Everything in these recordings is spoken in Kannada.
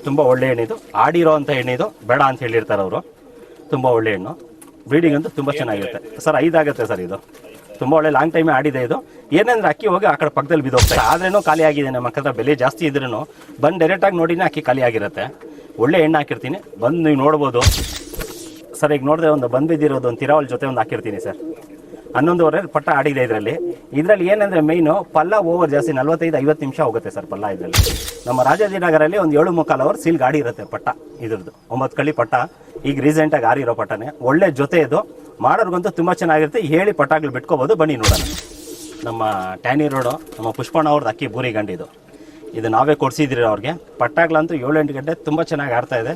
ತುಂಬ ಒಳ್ಳೆ ಹೆಣ್ಣಿದು, ಆಡಿರೋ ಅಂಥ ಹೆಣ್ಣಿದು, ಬೇಡ ಅಂತ ಹೇಳಿರ್ತಾರೆ ಅವರು. ತುಂಬ ಒಳ್ಳೆ ಹೆಣ್ಣು, ಬ್ರೀಡಿಂಗ್ ಅಂತೂ ತುಂಬ ಚೆನ್ನಾಗಿರುತ್ತೆ ಸರ್. 5 ಆಗುತ್ತೆ ಸರ್. ಇದು ತುಂಬ ಒಳ್ಳೆ ಲಾಂಗ್ ಟೈಮೇ ಆಡಿದೆ. ಇದು ಏನಂದ್ರೆ ಅಕ್ಕಿ ಹೋಗಿ ಆ ಕಡೆ ಪಕ್ಕದಲ್ಲಿ ಬಿದ್ದೋಗ್ತಾರೆ, ಆದ್ರೇನೂ ಖಾಲಿ ಆಗಿದೆ. ನಮ್ಮ ಹತ್ರ ಬೆಲೆ ಜಾಸ್ತಿ ಇದ್ರೂ ಬಂದು ಡೈರೆಕ್ಟಾಗಿ ನೋಡಿನೇ ಅಕ್ಕಿ ಖಾಲಿ ಆಗಿರುತ್ತೆ. ಒಳ್ಳೆ ಹೆಣ್ಣು ಹಾಕಿರ್ತೀನಿ, ಬಂದು ನೀವು ನೋಡ್ಬೋದು ಸರ್. ಈಗ ನೋಡಿದ್ರೆ ಒಂದು ಬಂದು ಬಿದ್ದಿರೋದು ಒಂದು ತಿರಾವಲ್ ಜೊತೆ ಒಂದು ಹಾಕಿರ್ತೀನಿ ಸರ್. 11:15 ಪಟ್ಟ ಆಡಿದೆ ಇದರಲ್ಲಿ ಏನಂದರೆ ಮೈನು ಪಲ್ಲ ಓವರ್ ಜಾಸ್ತಿ 45-50 ನಿಮಿಷ ಹೋಗುತ್ತೆ ಸರ್ ಪಲ್ಲ ಇದರಲ್ಲಿ. ನಮ್ಮ ರಾಜಾಜಿನಗರಲ್ಲಿ ಒಂದು 7:45 ಅವರ್ ಸೀಲ್ ಗಾಡಿ ಇರುತ್ತೆ ಪಟ್ಟ ಇದ್ರದ್ದು. 9 ಕಳ್ಳಿ ಪಟ್ಟ, ಈಗ ರೀಸೆಂಟಾಗಿ ಆರಿರೋ ಪಟ್ಟನೇ. ಒಳ್ಳೆ ಜೊತೆ ಇದು, ಮಾಡೋರ್ಗಂತೂ ತುಂಬ ಚೆನ್ನಾಗಿರುತ್ತೆ. ಹೇಳಿ ಪಟ್ಟಾಗ್ಲು ಬಿಟ್ಕೋಬೋದು, ಬನ್ನಿ ನೋಡೋಣ. ನಮ್ಮ ಟ್ಯಾನಿ ರೋಡು ನಮ್ಮ ಪುಷ್ಪಣ್ಣ ಅವ್ರದ್ದು ಅಕ್ಕಿ ಬೂರಿ ಗಂಡಿದು. ಇದು ನಾವೇ ಕೊಡಿಸಿದ್ರಿ ಅವ್ರಿಗೆ. ಪಟ್ಟಾಗ್ಲಂತೂ 7-8 ಗಂಟೆ ತುಂಬ ಚೆನ್ನಾಗಿ ಆಡ್ತಾ ಇದೆ.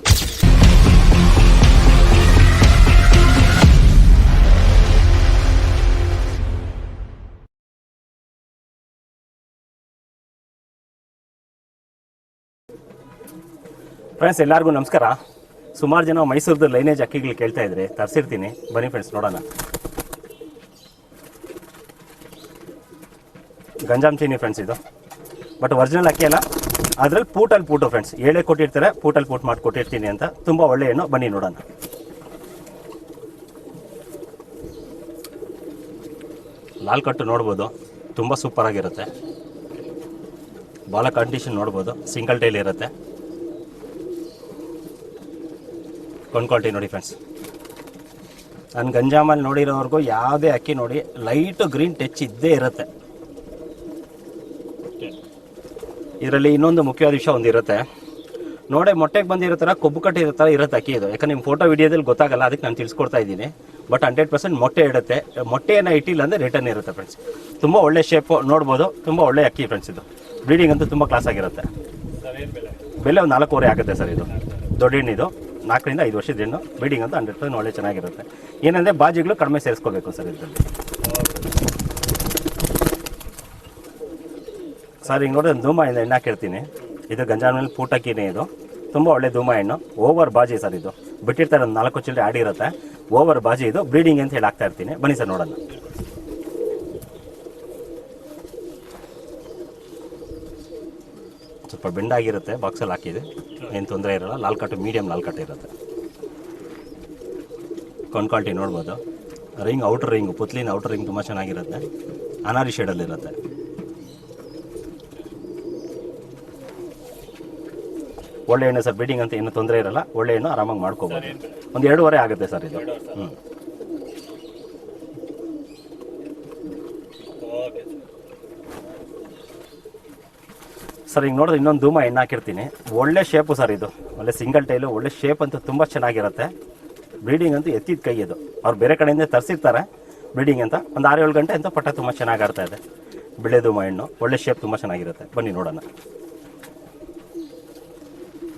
ಫ್ರೆಂಡ್ಸ್ ಎಲ್ಲರಿಗೂ ನಮಸ್ಕಾರ. ಸುಮಾರು ಜನ ಮೈಸೂರದ್ದು ಲೈನೇಜ್ ಅಕ್ಕಿಗಳು ಕೇಳ್ತಾ ಇದ್ರಿ, ತರಿಸಿರ್ತೀನಿ, ಬನ್ನಿ ಫ್ರೆಂಡ್ಸ್ ನೋಡೋಣ. ಗಂಜಾಮ್ ಚೀನಿ ಫ್ರೆಂಡ್ಸ್ ಇದು, ಬಟ್ ಒರಿಜಿನಲ್ ಅಕ್ಕಿ ಅಲ್ಲ. ಅದ್ರಲ್ಲಿ ಪೂಟಲ್ಲಿ ಪೂಟು ಫ್ರೆಂಡ್ಸ್, 7 ಕೊಟ್ಟಿರ್ತಾರೆ, ಪೂಟಲ್ಲಿ ಪೂಟ್ ಮಾಡಿ ಕೊಟ್ಟಿರ್ತೀನಿ ಅಂತ. ತುಂಬ ಒಳ್ಳೆ ಹೆಣ್ಣು, ಬನ್ನಿ ನೋಡೋಣ. ಲಾಲ್ ಕಟ್ಟು ನೋಡ್ಬೋದು, ತುಂಬ ಸೂಪರಾಗಿರುತ್ತೆ. ಬಾಲ ಕಂಡೀಷನ್ ನೋಡ್ಬೋದು, ಸಿಂಗಲ್ ಟೈಲ್ ಇರುತ್ತೆ. ಕ್ವಾಲಿಟಿ ನೋಡಿ ಫ್ರೆಂಡ್ಸ್. ನಾನು ಗಂಜಾಮಲ್ಲಿ ನೋಡಿರೋವರೆಗೂ ಯಾವುದೇ ಅಕ್ಕಿ ನೋಡಿ ಲೈಟು ಗ್ರೀನ್ ಟಚ್ ಇದ್ದೇ ಇರುತ್ತೆ. ಇದರಲ್ಲಿ ಇನ್ನೊಂದು ಮುಖ್ಯವಾದ ವಿಷಯ ಒಂದಿರುತ್ತೆ ನೋಡಿ, ಮೊಟ್ಟೆಗೆ ಬಂದಿರೋ ಥರ ಕೊಬ್ಬು ಕಟ್ಟಿರೋ ಥರ ಇರುತ್ತೆ ಅಕ್ಕಿ ಇದು. ಯಾಕಂದ್ರೆ ನಿಮ್ಮ ಫೋಟೋ ವಿಡಿಯೋದಲ್ಲಿ ಗೊತ್ತಾಗಲ್ಲ, ಅದಕ್ಕೆ ನಾನು ತಿಳಿಸ್ಕೊಡ್ತಾ ಇದ್ದೀನಿ. ಬಟ್ 100% ಮೊಟ್ಟೆ ಇಡುತ್ತೆ. ಮೊಟ್ಟೆಯನ್ನು ಇಟ್ಟಿಲ್ಲ ಅಂದರೆ ರಿಟರ್ನ್ ಇರುತ್ತೆ ಫ್ರೆಂಡ್ಸ್. ತುಂಬ ಒಳ್ಳೆ ಶೇಪು ನೋಡ್ಬೋದು, ತುಂಬ ಒಳ್ಳೆ ಅಕ್ಕಿ ಫ್ರೆಂಡ್ಸ್. ಇದು ಬ್ರೀಡಿಂಗ್ ಅಂತೂ ತುಂಬ ಕ್ಲಾಸ್ ಆಗಿರುತ್ತೆ. ಬೆಲೆ ಒಂದು 4.5 ಆಗುತ್ತೆ ಸರ್. ಇದು ದೊಡ್ಡ ಹೆಣ್ಣಿದು, 4-5 ವರ್ಷದ ಹೆಣ್ಣು. ಬ್ರೀಡಿಂಗ್ ಅಂತ 100% ಒಳ್ಳೆ ಚೆನ್ನಾಗಿರುತ್ತೆ. ಏನಂದರೆ ಬಾಜಿಗಳು ಕಡಿಮೆ ಸೇರಿಸ್ಕೋಬೇಕು ಸರ್ ಇದರಲ್ಲಿ. ಸರ್ ಈಗ ನೋಡಿದ್ರೆ ಧೂಮ ಇಂದ ಹೆಣ್ಣು ಹಾಕಿರ್ತೀನಿ. ಇದು ಗಂಜಾಮಲ್ಲಿ ಪೂಟಕ್ಕಿನೇ. ಇದು ತುಂಬ ಒಳ್ಳೆ ಧೂಮ ಹೆಣ್ಣು, ಓವರ್ ಬಾಜಿ ಸರ್. ಇದು ಬಿಟ್ಟಿರ್ತಾರೆ ಒಂದು 4 ಚಿಲ್ಲರೆ ಆಡಿರುತ್ತೆ, ಓವರ್ ಬಾಜಿ. ಇದು ಬ್ರೀಡಿಂಗ್ ಅಂತ ಹೇಳಿ ಹಾಕ್ತಾ ಇರ್ತೀನಿ, ಬನ್ನಿ ಸರ್ ನೋಡೋಣ. ಸ್ವಲ್ಪ ಬೆಂಡಾಗಿರುತ್ತೆ, ಬಾಕ್ಸಲ್ಲಿ ಹಾಕಿದೆ, ಏನು ತೊಂದರೆ ಇರೋಲ್ಲ. ಲಾಲ್ ಕಟ್ಟು, ಮೀಡಿಯಮ್ ಲಾಲ್ ಕಟ್ಟು ಇರುತ್ತೆ. ಕ್ವಾಲಿಟಿ ನೋಡ್ಬೋದು. ರಿಂಗ್, ಔಟರ್ ರಿಂಗ್, ಪುತ್ಲಿನ ಔಟರ್ ರಿಂಗ್ ತುಂಬ ಚೆನ್ನಾಗಿರುತ್ತೆ. ಅನಾರಿ ಶೇಡಲ್ಲಿರುತ್ತೆ. ಒಳ್ಳೆ ಹೆಣ್ಣು ಸರ್, ಬ್ರೀಡಿಂಗ್ ಅಂತ ಏನು ತೊಂದರೆ ಇರಲ್ಲ. ಒಳ್ಳೆ ಹೆಣ್ಣು, ಆರಾಮಾಗಿ ಮಾಡ್ಕೋಬೋದು. ಒಂದು 2.5 ಆಗುತ್ತೆ ಸರ್ ಇದು. ಸರ್ ಈಗ ನೋಡಿದ್ರೆ ಇನ್ನೊಂದು ಧೂಮ ಹೆಣ್ಣು ಹಾಕಿರ್ತೀನಿ. ಒಳ್ಳೆ ಶೇಪು ಸರ್. ಇದು ಒಳ್ಳೆ ಸಿಂಗಲ್ ಟೈಲು, ಒಳ್ಳೆ ಶೇಪ್ ಅಂತೂ ತುಂಬ ಚೆನ್ನಾಗಿರುತ್ತೆ. ಬ್ರೀಡಿಂಗ್ ಅಂತೂ ಎತ್ತಿದ ಕೈ. ಇದು ಅವ್ರು ಬೇರೆ ಕಡೆಯಿಂದ ತರಿಸಿರ್ತಾರೆ ಬ್ರೀಡಿಂಗ್ ಅಂತ. ಒಂದು 6-7 ಗಂಟೆ ಅಂತ ಪಟ್ಟ ತುಂಬ ಚೆನ್ನಾಗಿ ಆಡ್ತಾ ಇದೆ. ಬಿಳೆ ಧೂಮ ಹೆಣ್ಣು, ಒಳ್ಳೆ ಶೇಪ್, ತುಂಬ ಚೆನ್ನಾಗಿರುತ್ತೆ. ಬನ್ನಿ ನೋಡೋಣ.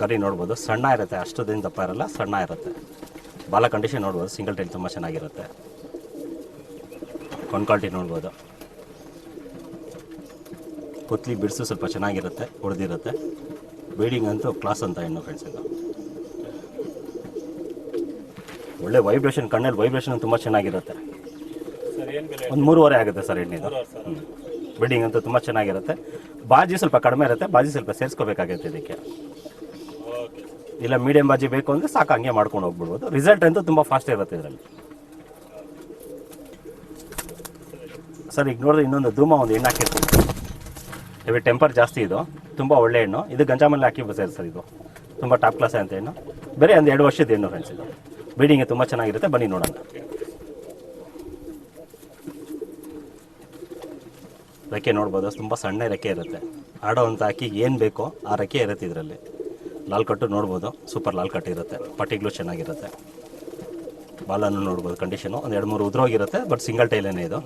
ಕರಿ ನೋಡ್ಬೋದು, ಸಣ್ಣ ಇರುತ್ತೆ, ಅಷ್ಟು ದಿನ ದಪ್ಪ ಇರಲ್ಲ, ಸಣ್ಣ ಇರುತ್ತೆ. ಬಾಲ ಕಂಡೀಷನ್ ನೋಡ್ಬೋದು, ಸಿಂಗಲ್ ಟೈಲ್ ತುಂಬ ಚೆನ್ನಾಗಿರುತ್ತೆ. ಕ್ವಾಲಿಟಿ ನೋಡ್ಬೋದು. ಪುತ್ಲಿ ಬಿಡಿಸು ಸ್ವಲ್ಪ ಚೆನ್ನಾಗಿರುತ್ತೆ, ಹೊಡೆದಿರುತ್ತೆ. ಬ್ರೀಡಿಂಗ್ ಅಂತೂ ಕ್ಲಾಸ್ ಅಂತ ಹೆಣ್ಣು ಫ್ರೆಂಡ್ಸ್. ಇದು ಒಳ್ಳೆ ವೈಬ್ರೇಷನ್, ಕಣ್ಣಲ್ಲಿ ವೈಬ್ರೇಷನ್ ತುಂಬ ಚೆನ್ನಾಗಿರುತ್ತೆ. ಒಂದು 3.5 ಆಗುತ್ತೆ ಸರ್ ಹೆಣ್ಣಿದು. ಬ್ರೀಡಿಂಗ್ ಅಂತೂ ತುಂಬ ಚೆನ್ನಾಗಿರುತ್ತೆ. ಬಾಜಿ ಸ್ವಲ್ಪ ಕಡಿಮೆ ಇರುತ್ತೆ, ಬಾಜಿ ಸ್ವಲ್ಪ ಸೇರಿಸ್ಕೋಬೇಕಾಗುತ್ತೆ ಇದಕ್ಕೆ. ಇಲ್ಲ ಮೀಡಿಯಂ ಬಾಜಿ ಬೇಕು ಅಂದರೆ ಸಾಕು, ಹಂಗೆ ಮಾಡ್ಕೊಂಡು ಹೋಗ್ಬಿಡ್ಬೋದು. ರಿಸಲ್ಟ್ ಅಂತೂ ತುಂಬ ಫಾಸ್ಟ್ ಇರುತ್ತೆ ಇದರಲ್ಲಿ. ಸರ್ ಈಗ ನೋಡಿದ್ರೆ ಇನ್ನೊಂದು ಧೂಮ ಒಂದು ಹೆಣ್ಣು ಹಾಕಿರ್ತೀನಿ. ಇವಾಗ ಟೆಂಪರ್ ಜಾಸ್ತಿ. ಇದು ತುಂಬ ಒಳ್ಳೆ ಹೆಣ್ಣು. ಇದು ಗಂಜಾಮಲ್ಲಿ ಹಾಕಿ ಬಸೇರ್ ಸರ್. ಇದು ತುಂಬ ಟಾಪ್ ಕ್ಲಾಸ್ ಅಂತ ಹೆಣ್ಣು, ಬೇರೆ ಒಂದು 2 ವರ್ಷದ ಹೆಣ್ಣು ಫ್ರೆಂಡ್ಸ್. ಇದು ಬ್ರೀಡಿಂಗ್ ತುಂಬ ಚೆನ್ನಾಗಿರುತ್ತೆ, ಬನ್ನಿ ನೋಡೋಣ. ರೆಕ್ಕೆ ನೋಡ್ಬೋದು, ತುಂಬ ಸಣ್ಣ ರೆಕ್ಕೆ ಇರುತ್ತೆ. ಆಡೋವಂಥ ಅಕ್ಕಿಗೆ ಏನು ಬೇಕೋ ಆ ರೆಕ್ಕೆ ಇರುತ್ತೆ ಇದರಲ್ಲಿ. ಲಾಲ್ ಕಟ್ಟು ನೋಡ್ಬೋದು, ಸೂಪರ್ ಲಾಲ್ ಕಟ್ಟು ಇರುತ್ತೆ. ಪಟ್ಟಿಗಳು ಚೆನ್ನಾಗಿರುತ್ತೆ. ಬಾಲನ್ನು ನೋಡ್ಬೋದು, ಕಂಡೀಷನು ಒಂದು 2-3 ಉದ್ರೋಗಿರುತ್ತೆ. ಬಟ್ ಸಿಂಗಲ್ ಟೈಲೇನೇ ಇದು.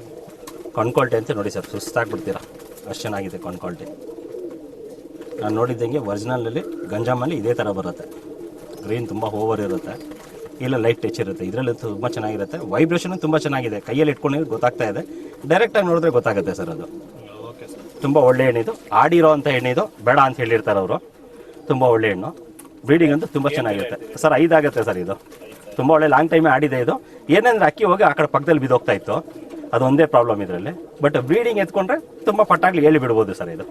ಕ್ವಾಲಿಟಿ ಅಂತ ನೋಡಿ ಸರ್, ಸುಸ್ತಾಗ್ಬಿಡ್ತೀರಾ, ಅಷ್ಟು ಚೆನ್ನಾಗಿದೆ ಕ್ವಾಲಿಟಿ. ನಾನು ನೋಡಿದ್ದಂಗೆ ಒರಿಜಿನಲಲ್ಲಿ ಗಂಜಾಮಲ್ಲಿ ಇದೇ ಥರ ಬರುತ್ತೆ. ಗ್ರೀನ್ ತುಂಬ ಓವರ್ ಇರುತ್ತೆ, ಇಲ್ಲ ಲೈಟ್ ಟಚ್ ಇರುತ್ತೆ. ಇದರಲ್ಲಿ ತುಂಬ ಚೆನ್ನಾಗಿರುತ್ತೆ. ವೈಬ್ರೇಷನ್ ತುಂಬ ಚೆನ್ನಾಗಿದೆ, ಕೈಯಲ್ಲಿ ಇಟ್ಕೊಂಡಿದ್ದು ಗೊತ್ತಾಗ್ತಾ ಇದೆ. ಡೈರೆಕ್ಟಾಗಿ ನೋಡಿದ್ರೆ ಗೊತ್ತಾಗುತ್ತೆ ಸರ್. ಅದು ತುಂಬ ಒಳ್ಳೆ ಹೆಣ್ಣಿದು, ಆಡಿರೋ ಅಂಥ ಹೆಣ್ಣಿದು, ಬೇಡ ಅಂತ ಹೇಳಿರ್ತಾರೆ ಅವರು. ತುಂಬ ಒಳ್ಳೆ ಹೆಣ್ಣು, ಬ್ರೀಡಿಂಗ್ ಅಂತೂ ತುಂಬ ಚೆನ್ನಾಗಿರುತ್ತೆ ಸರ್. 5 ಆಗುತ್ತೆ ಸರ್. ಇದು ತುಂಬ ಒಳ್ಳೆ ಲಾಂಗ್ ಟೈಮೇ ಆಡಿದೆ. ಇದು ಏನಂದರೆ ಅಕ್ಕಿ ಹೋಗಿ ಆ ಕಡೆ ಪಕ್ಕದಲ್ಲಿ ಬಿದ್ದೋಗ್ತಾ ಇತ್ತು, ಅದು ಒಂದೇ ಪ್ರಾಬ್ಲಮ್ ಇದರಲ್ಲಿ. ಬಟ್ ಬ್ರೀಡಿಂಗ್ ಎತ್ಕೊಂಡ್ರೆ ತುಂಬ ಪಟ್ಟಾಗ್ಲಿ ಹೇಳಿ ಬಿಡ್ಬೋದು ಸರ್. ಇದು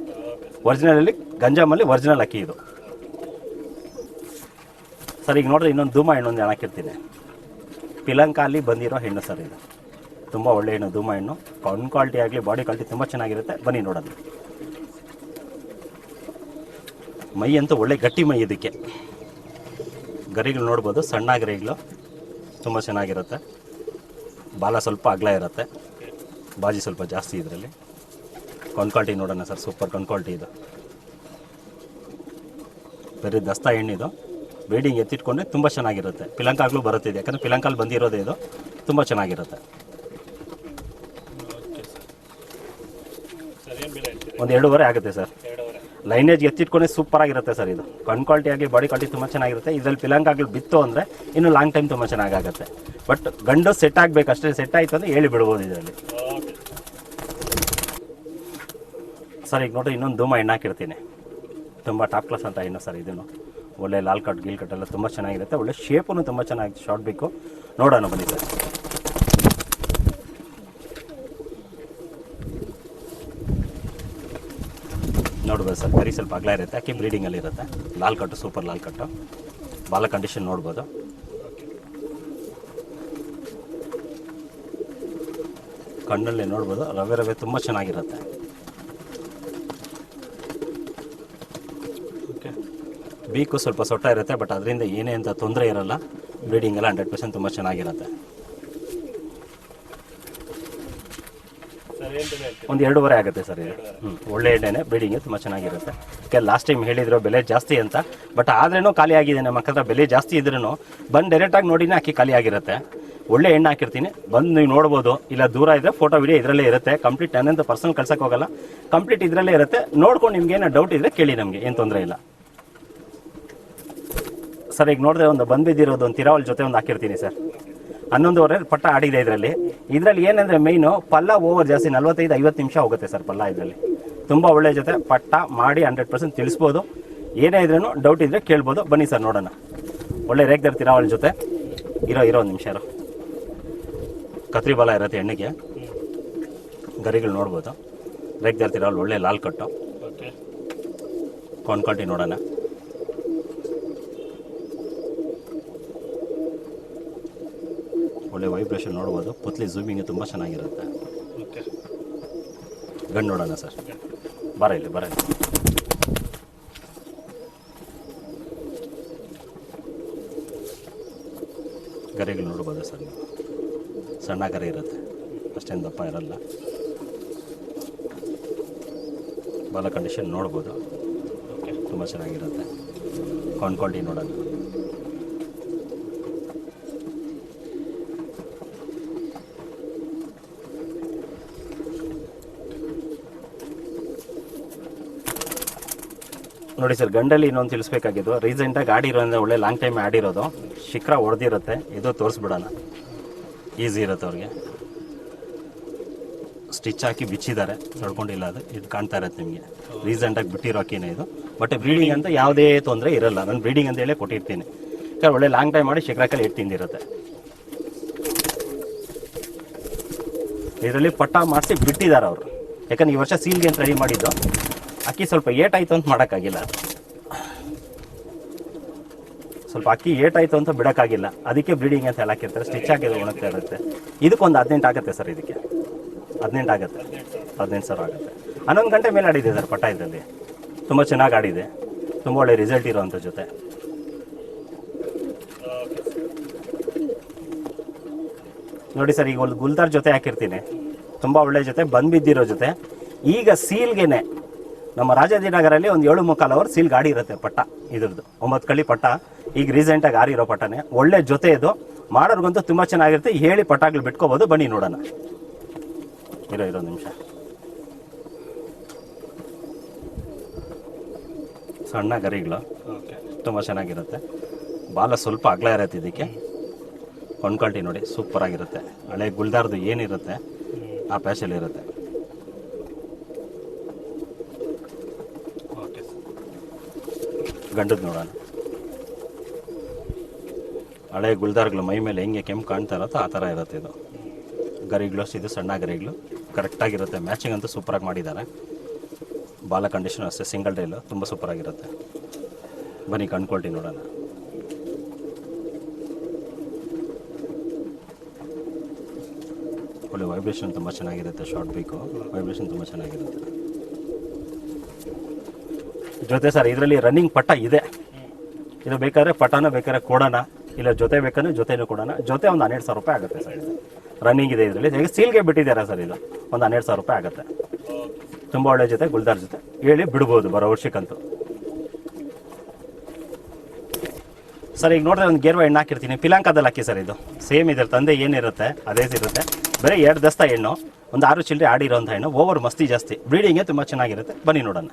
ಒರಿಜಿನಲಲ್ಲಿ ಗಂಜಾಮಲ್ಲಿ ಒರಿಜಿನಲ್ ಅಕ್ಕಿ. ಇದು ಸರ್ ಈಗ ನೋಡಿದ್ರೆ ಇನ್ನೊಂದು ಧೂಮ ಹೆಣ್ಣು ಒಂದು ಹಾಕಿರ್ತೀನಿ. ಪಿಲಂಕಾಲಿ ಬಂದಿರೋ ಹೆಣ್ಣು ಸರ್ ಇದು. ತುಂಬ ಒಳ್ಳೆ ಹೆಣ್ಣು, ಧೂಮ ಹೆಣ್ಣು. ಕಣ್ಣು ಕ್ವಾಲಿಟಿ ಆಗಲಿ ಬಾಡಿ ಕ್ವಾಲಿಟಿ ತುಂಬ ಚೆನ್ನಾಗಿರುತ್ತೆ. ಬನ್ನಿ ನೋಡೋದು. ಮೈ ಅಂತೂ ಒಳ್ಳೆ ಗಟ್ಟಿ ಮೈ ಇದಕ್ಕೆ. ಗರಿಗಳು ನೋಡ್ಬೋದು, ಸಣ್ಣ ಗರಿಗಳು ತುಂಬ ಚೆನ್ನಾಗಿರುತ್ತೆ. ಬಾಲ ಸ್ವಲ್ಪ ಅಗಲ ಇರುತ್ತೆ, ಬಾಜಿ ಸ್ವಲ್ಪ ಜಾಸ್ತಿ ಇದರಲ್ಲಿ. ಕಣ್ಣು ಕ್ವಾಲಿಟಿ ನೋಡೋಣ ಸರ್, ಸೂಪರ್ ಕಣ್ಣು ಕ್ವಾಲಿಟಿ ಇದು. ಬರೀ ದಸ್ತಾ ಹೆಣ್ಣಿದು. ಬೇಡಿಂಗ್ ಎತ್ತಿಟ್ಕೊಂಡ್ರೆ ತುಂಬ ಚೆನ್ನಾಗಿರುತ್ತೆ. ಪಿಲಂಕಾಗ್ಲೂ ಬರುತ್ತಿದೆ, ಯಾಕಂದರೆ ಪಿಲಂಕಾಲ್ ಬಂದಿರೋದೇ ಇದು. ತುಂಬ ಚೆನ್ನಾಗಿರುತ್ತೆ. ಒಂದು 2.5 ಆಗುತ್ತೆ ಸರ್. ಲೈನೇಜ್ ಎತ್ತಿಟ್ಕೊಂಡ್ರೆ ಸೂಪರ್ ಆಗಿರುತ್ತೆ ಸರ್ ಇದು. ಕಣ್ಣು ಕ್ವಾಲಿಟಿ ಆಗಲಿ ಬಾಡಿ ಕ್ವಾಲಿಟಿ ತುಂಬ ಚೆನ್ನಾಗಿರುತ್ತೆ. ಇದರಲ್ಲಿ ಪಿಲಂಕಾಗ್ಲು ಬಿತ್ತು ಅಂದರೆ ಇನ್ನೂ ಲಾಂಗ್ ಟೈಮ್ ತುಂಬ ಚೆನ್ನಾಗಾಗುತ್ತೆ. ಬಟ್ ಗಂಡು ಸೆಟ್ ಆಗಬೇಕು ಅಷ್ಟೇ. ಸೆಟ್ ಆಯಿತು ಅಂದರೆ ಹೇಳಿ ಬಿಡ್ಬೋದು ಇದರಲ್ಲಿ. ಸರ್ ಈಗ ನೋಡಿ ಇನ್ನೊಂದು ಧೂಮ ಹೆಣ್ಣು ಹಾಕಿರ್ತೀನಿ. ತುಂಬ ಟಾಪ್ ಕ್ಲಾಸ್ ಅಂತ ಹೆಣ್ಣು ಸರ್ ಇದನ್ನು. ಒಳ್ಳೆ ಲಾಲ್ ಕಟ್ ಗೀಲ್ ಕಟ್ ಎಲ್ಲ ತುಂಬ ಚೆನ್ನಾಗಿರುತ್ತೆ. ಒಳ್ಳೆ ಶೇಪೂ ತುಂಬ ಚೆನ್ನಾಗಿ ಶಾರ್ಟ್ ಬೇಕು. ನೋಡೋಣ ಬನ್ನಿ ಸರ್. ನೋಡ್ಬೋದು ಸರ್, ಬರೀ ಸ್ವಲ್ಪ ಅಗಲ ಇರುತ್ತೆ. ಅಕ್ಕಿ ಬ್ರೀಡಿಂಗಲ್ಲಿ ಇರುತ್ತೆ. ಲಾಲ್ ಕಟ್ಟು, ಸೂಪರ್ ಲಾಲ್ ಕಟ್ಟು. ಬಾಲ ಕಂಡೀಷನ್ ನೋಡ್ಬೋದು. ಕಣ್ಣಲ್ಲಿ ನೋಡ್ಬೋದು, ರವೆ ರವೆ ತುಂಬ ಚೆನ್ನಾಗಿರುತ್ತೆ. ಓಕೆ, ಬೀಕು ಸ್ವಲ್ಪ ಸೊಟ್ಟ ಇರುತ್ತೆ, ಬಟ್ ಅದರಿಂದ ಏನೇ ಅಂತ ತೊಂದರೆ ಇರಲ್ಲ. ಬ್ರೀಡಿಂಗ್ ಎಲ್ಲ 100% ತುಂಬ ಚೆನ್ನಾಗಿರುತ್ತೆ. ಒಂದು 2.5 ಆಗುತ್ತೆ ಸರ್ ಇದು. ಒಳ್ಳೆ ಎಣ್ಣೆನೇ, ಬ್ರೀಡಿಂಗ್ ತುಂಬ ಚೆನ್ನಾಗಿರುತ್ತೆ. ಯಾಕೆ ಲಾಸ್ಟ್ ಟೈಮ್ ಹೇಳಿದ್ರು ಬೆಲೆ ಜಾಸ್ತಿ ಅಂತ, ಬಟ್ ಆದ್ರೂ ಖಾಲಿ ಆಗಿದೆ. ನಮ್ಮ ಹತ್ರ ಬೆಲೆ ಜಾಸ್ತಿ ಇದ್ರೂ ಬಂದು ಡೈರೆಕ್ಟಾಗಿ ನೋಡಿನೇ ಅಕ್ಕಿ ಖಾಲಿ ಆಗಿರುತ್ತೆ. ಒಳ್ಳೆ ಎಣ್ಣೆ ಹಾಕಿರ್ತೀನಿ, ಬಂದು ನೀವು ನೋಡ್ಬೋದು. ಇಲ್ಲ ದೂರ ಇದ್ದರೆ ಫೋಟೋ ವಿಡಿಯೋ ಇದರಲ್ಲೇ ಇರುತ್ತೆ. ಕಂಪ್ಲೀಟ್ ನನ್ನಂತ ಪರ್ಸನಲ್ ಕಳ್ಸೋಕೆ ಹೋಗಲ್ಲ, ಕಂಪ್ಲೀಟ್ ಇದರಲ್ಲೇ ಇರುತ್ತೆ. ನೋಡ್ಕೊಂಡು ನಿಮ್ಗೆ ಏನೋ ಡೌಟ್ ಇದ್ದರೆ ಕೇಳಿ, ನಮಗೆ ಏನು ತೊಂದರೆ ಇಲ್ಲ ಸರ್. ಈಗ ನೋಡಿದ್ರೆ ಒಂದು ಬಂದಿರೋದು ಒಂದು ತಿರಾವಲ್ ಜೊತೆ ಒಂದು ಹಾಕಿರ್ತೀನಿ ಸರ್. 11.5 ಪಟ್ಟ ಆಡಿದೆ ಇದರಲ್ಲಿ. ಏನಂದರೆ ಮೈನು ಪಲ್ಲ ಓವರ್ ಜಾಸ್ತಿ, 45-50 ನಿಮಿಷ ಹೋಗುತ್ತೆ ಸರ್ ಪಲ್ಲ ಇದರಲ್ಲಿ. ತುಂಬ ಒಳ್ಳೆ ಜೊತೆ, ಪಟ್ಟ ಮಾಡಿ 100% ತಿಳಿಸ್ಬೋದು. ಏನೇ ಇದ್ರೂ ಡೌಟ್ ಇದ್ದರೆ ಕೇಳ್ಬೋದು. ಬನ್ನಿ ಸರ್ ನೋಡೋಣ. ಒಳ್ಳೆ ರೇಗ್ದರ್ ತಿರಾವಲ್ ಜೊತೆ ಇರೋ ಒಂದು ನಿಮಿಷ ಇರೋ. ಕತ್ರಿ ಬಾಲ ಇರುತ್ತೆ ಹೆಣ್ಣಿಗೆ. ಗರಿಗಳು ನೋಡ್ಬೋದು. ರೇಗ್ದರ್ ತಿರಾವಲ್ ಒಳ್ಳೆ ಲಾಲ್ ಕಟ್ಟು. ಕೊಂಡ್ಕೊಳ್ಟಿ ನೋಡೋಣ. ಒಳ್ಳೆ ವೈಬ್ರೇಷನ್ ನೋಡ್ಬೋದು. ಪುತ್ಲಿ ಝೂಮಿಂಗ್ ತುಂಬ ಚೆನ್ನಾಗಿರುತ್ತೆ. ಗಂಡು ನೋಡೋಣ ಸರ್. ಬರ ಇಲ್ಲಿ. ಗರಿಗಳು ನೋಡ್ಬೋದು ಸರ್ ನೀವು. ಸಣ್ಣ ಗರಿ ಇರುತ್ತೆ, ಅಷ್ಟೇನು ದಪ್ಪ ಇರಲ್ಲ. ಬಾಲ ಕಂಡೀಷನ್ ನೋಡ್ಬೋದು, ತುಂಬ ಚೆನ್ನಾಗಿರುತ್ತೆ. ಕೊಂಡ್ಕೊಂಡು ನೋಡೋಣ. ನೋಡಿ ಸರ್, ಗಂಡಲ್ಲಿ ಇನ್ನೊಂದು ತಿಳಿಸ್ಬೇಕಾಗಿದ್ದು, ರೀಸೆಂಟಾಗಿ ಆಡಿರೋದ್ರಿಂದ ಒಳ್ಳೆ ಲಾಂಗ್ ಟೈಮ್ ಆಡಿರೋದು. ಶಿಖರ ಹೊಡೆದಿರುತ್ತೆ. ಇದು ತೋರಿಸ್ಬಿಡೋಣ, ಈಸಿ ಇರುತ್ತೆ ಅವ್ರಿಗೆ. ಸ್ಟಿಚ್ ಹಾಕಿ ಬಿಚ್ಚಿದ್ದಾರೆ, ತೊಳ್ಕೊಂಡಿಲ್ಲ. ಇದು ಕಾಣ್ತಾ ಇರುತ್ತೆ ನಿಮಗೆ. ರೀಸೆಂಟಾಗಿ ಬಿಟ್ಟಿರೋ ಅಕ್ಕಿನೇ ಇದು. ಬಟ್ ಬ್ರೀಡಿಂಗ್ ಅಂತ ಯಾವುದೇ ತೊಂದರೆ ಇರಲ್ಲ. ನಾನು ಬ್ರೀಡಿಂಗ್ ಅಂತ ಹೇಳಿ ಕೊಟ್ಟಿರ್ತೀನಿ. ಯಾಕಂದ್ರೆ ಒಳ್ಳೆ ಲಾಂಗ್ ಟೈಮ್ ಮಾಡಿ ಶಿಖರಕ್ಕಲ್ಲಿ ಇಟ್ಟು ತಿಂದಿರುತ್ತೆ. ಇದರಲ್ಲಿ ಪಟ್ಟ ಮಾಡಿಸಿ ಬಿಟ್ಟಿದ್ದಾರೆ ಅವರು. ಯಾಕಂದ್ರೆ ಈ ವರ್ಷ ಸೀಲ್ಗೆ ಅಂತ ರೆಡಿ ಮಾಡಿದ್ದು. ಅಕ್ಕಿ ಸ್ವಲ್ಪ ಏಟಾಯಿತು ಅಂತ ಮಾಡೋಕ್ಕಾಗಿಲ್ಲ. ಸ್ವಲ್ಪ ಅಕ್ಕಿ ಏಟಾಯಿತು ಅಂತ ಬಿಡೋಕ್ಕಾಗಿಲ್ಲ. ಅದಕ್ಕೆ ಬ್ರೀಡಿಂಗ್ ಅಂತ ಎಲ್ಲ ಹಾಕಿರ್ತಾರೆ. ಸ್ಟಿಚ್ ಹಾಕಿದ್ರೆ ಒಣಗ್ತಾ ಇರುತ್ತೆ. ಇದಕ್ಕೊಂದು 18 ಆಗುತ್ತೆ ಸರ್. ಇದಕ್ಕೆ 18 ಆಗುತ್ತೆ. 15,000 ಆಗುತ್ತೆ. 11 ಗಂಟೆ ಮೇಲೆ ಆಡಿದೆ ಸರ್ ಪಟ್ಟ ಇದರಲ್ಲಿ. ತುಂಬ ಚೆನ್ನಾಗಿ ಆಡಿದೆ. ತುಂಬ ಒಳ್ಳೆ ರಿಸಲ್ಟ್ ಇರೋವಂಥ ಜೊತೆ. ನೋಡಿ ಸರ್, ಈಗ ಒಂದು ಗುಲ್ದಾರ್ ಜೊತೆ ಹಾಕಿರ್ತೀನಿ. ತುಂಬ ಒಳ್ಳೆ ಜೊತೆ, ಬಂದು ಬಿದ್ದಿರೋ ಜೊತೆ. ಈಗ ಸೀಲ್ಗೆನೆ ನಮ್ಮ ರಾಜಾಜಿನಗರಲ್ಲಿ ಒಂದು 7.25 ಅವರ್ ಸೀಲ್ ಗಾಡಿ ಇರುತ್ತೆ ಪಟ್ಟ. ಇದ್ರದ್ದು 9 ಕಳ್ಳಿ ಪಟ್ಟ. ಈಗ ರೀಸೆಂಟಾಗಿ ಆರಿರೋ ಪಟ್ಟನೇ. ಒಳ್ಳೆ ಜೊತೆ ಇದು. ಮಾಡೋರ್ಗಂತೂ ತುಂಬ ಚೆನ್ನಾಗಿರುತ್ತೆ. ಹೇಳಿ ಪಟ್ಟಾಗ್ಲು ಬಿಟ್ಕೋಬೋದು. ಬನ್ನಿ ನೋಡೋಣ. ಇರೋ ನಿಮಿಷ. ಸಣ್ಣ ಗರಿಗಳು ತುಂಬ ಚೆನ್ನಾಗಿರುತ್ತೆ. ಬಾಲ ಸ್ವಲ್ಪ ಅಗಲ ಇರುತ್ತೆ ಇದಕ್ಕೆ. ಕೊಂಡ್ಕೊಳ್ಟಿ ನೋಡಿ, ಸೂಪರ್ ಆಗಿರುತ್ತೆ. ಹಳೆ ಗುಲ್ದಾರ್ದು ಏನಿರುತ್ತೆ ಆ ಪ್ಯಾಶಲ್ಲಿ ಇರುತ್ತೆ. ಗಂಡದ್ದು ನೋಡೋಣ. ಹಳೆ ಗುಲ್ದಾರ್ಗಳು ಮೈ ಮೇಲೆ ಹೆಂಗೆ ಕೆಂಪು ಕಾಣ್ತಾ ಇರುತ್ತೋ ಆ ಥರ ಇರುತ್ತೆ ಇದು. ಗರಿಗಳು ಇದು ಸಣ್ಣ ಗರಿಗಳು ಕರೆಕ್ಟಾಗಿರುತ್ತೆ. ಮ್ಯಾಚಿಂಗ್ ಅಂತೂ ಸೂಪರಾಗಿ ಮಾಡಿದ್ದಾರೆ. ಬಾಲ ಕಂಡೀಷನ್ ಅಷ್ಟೇ, ಸಿಂಗಲ್ ಡೈಲು ತುಂಬ ಸೂಪರಾಗಿರುತ್ತೆ. ಬನ್ನಿ ಕಣ್ಕೊಳ್ಟಿ ನೋಡೋಣ. ಒಳ್ಳೆ ವೈಬ್ರೇಷನ್ ತುಂಬ ಚೆನ್ನಾಗಿರುತ್ತೆ. ಶಾರ್ಟ್ ಬೇಕು, ವೈಬ್ರೇಷನ್ ತುಂಬ ಚೆನ್ನಾಗಿರುತ್ತೆ. ಜೊತೆ ಸರ್ ಇದರಲ್ಲಿ ರನ್ನಿಂಗ್ ಪಟ್ಟ ಇದೆ. ಇದು ಬೇಕಾದ್ರೆ ಪಟಾನ ಬೇಕಾದ್ರೆ ಕೊಡೋಣ, ಇಲ್ಲ ಜೊತೆ ಬೇಕಂದ್ರೆ ಜೊತೆನೂ ಕೊಡೋಣ. ಜೊತೆ ಒಂದು 12,000 ರೂಪಾಯಿ ಆಗುತ್ತೆ ಸರ್. ಇದು ರನ್ನಿಂಗ್ ಇದೆ. ಇದರಲ್ಲಿ ಈಗ ಸೀಲ್ಗೆ ಬಿಟ್ಟಿದ್ದಾರೆ ಸರ್. ಇದು ಒಂದು 12,000 ರೂಪಾಯಿ ಆಗುತ್ತೆ. ತುಂಬ ಒಳ್ಳೆ ಜೊತೆ, ಗುಲ್ದಾರ್ ಜೊತೆ ಹೇಳಿ ಬಿಡ್ಬೋದು ಬರೋ ವರ್ಷಕ್ಕಂತೂ. ಸರ್ ಈಗ ನೋಡಿದ್ರೆ ಒಂದು ಗೇರ್ವ ಹೆಣ್ಣು ಹಾಕಿರ್ತೀನಿ, ಪಿಲಾಂಕದಲ್ಲಿ ಹಾಕಿ ಸರ್. ಇದು ಸೇಮ್ ಇದ್ರ ತಂದೆ ಏನಿರುತ್ತೆ ಅದೇ ಇರುತ್ತೆ. ಬರೀ 2 ದಸ್ತ ಹೆಣ್ಣು, ಒಂದು 6 ಚಿಲ್ಲರೆ ಆಡಿರೋಂಥ ಹೆಣ್ಣು. ಓವರ್ ಮಸ್ತಿ ಜಾಸ್ತಿ, ಬ್ರೀಡಿಂಗೇ ತುಂಬ ಚೆನ್ನಾಗಿರುತ್ತೆ. ಬನ್ನಿ ನೋಡೋಣ.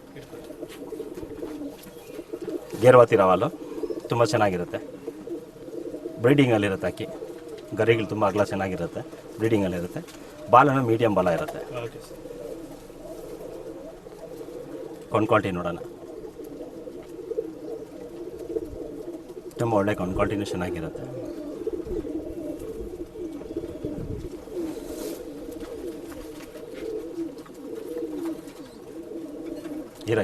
ಗೇರ್ವಾತಿ ರವಾಲು ತುಂಬ ಚೆನ್ನಾಗಿರುತ್ತೆ. ಬ್ರೀಡಿಂಗಲ್ಲಿರುತ್ತೆ ಅಕ್ಕಿ. ಗರಿಗಳು ತುಂಬ ಅಗಲ ಚೆನ್ನಾಗಿರುತ್ತೆ. ಬ್ರೀಡಿಂಗಲ್ಲಿರುತ್ತೆ. ಬಾಲನು ಮೀಡಿಯಂ ಬಾಲ ಇರುತ್ತೆ. ಕ್ವಾಲಿಟಿ ನೋಡೋಣ. ತುಂಬ ಒಳ್ಳೆ ಕ್ವಾಲಿಟಿನೂ ಚೆನ್ನಾಗಿರುತ್ತೆ. ಇರ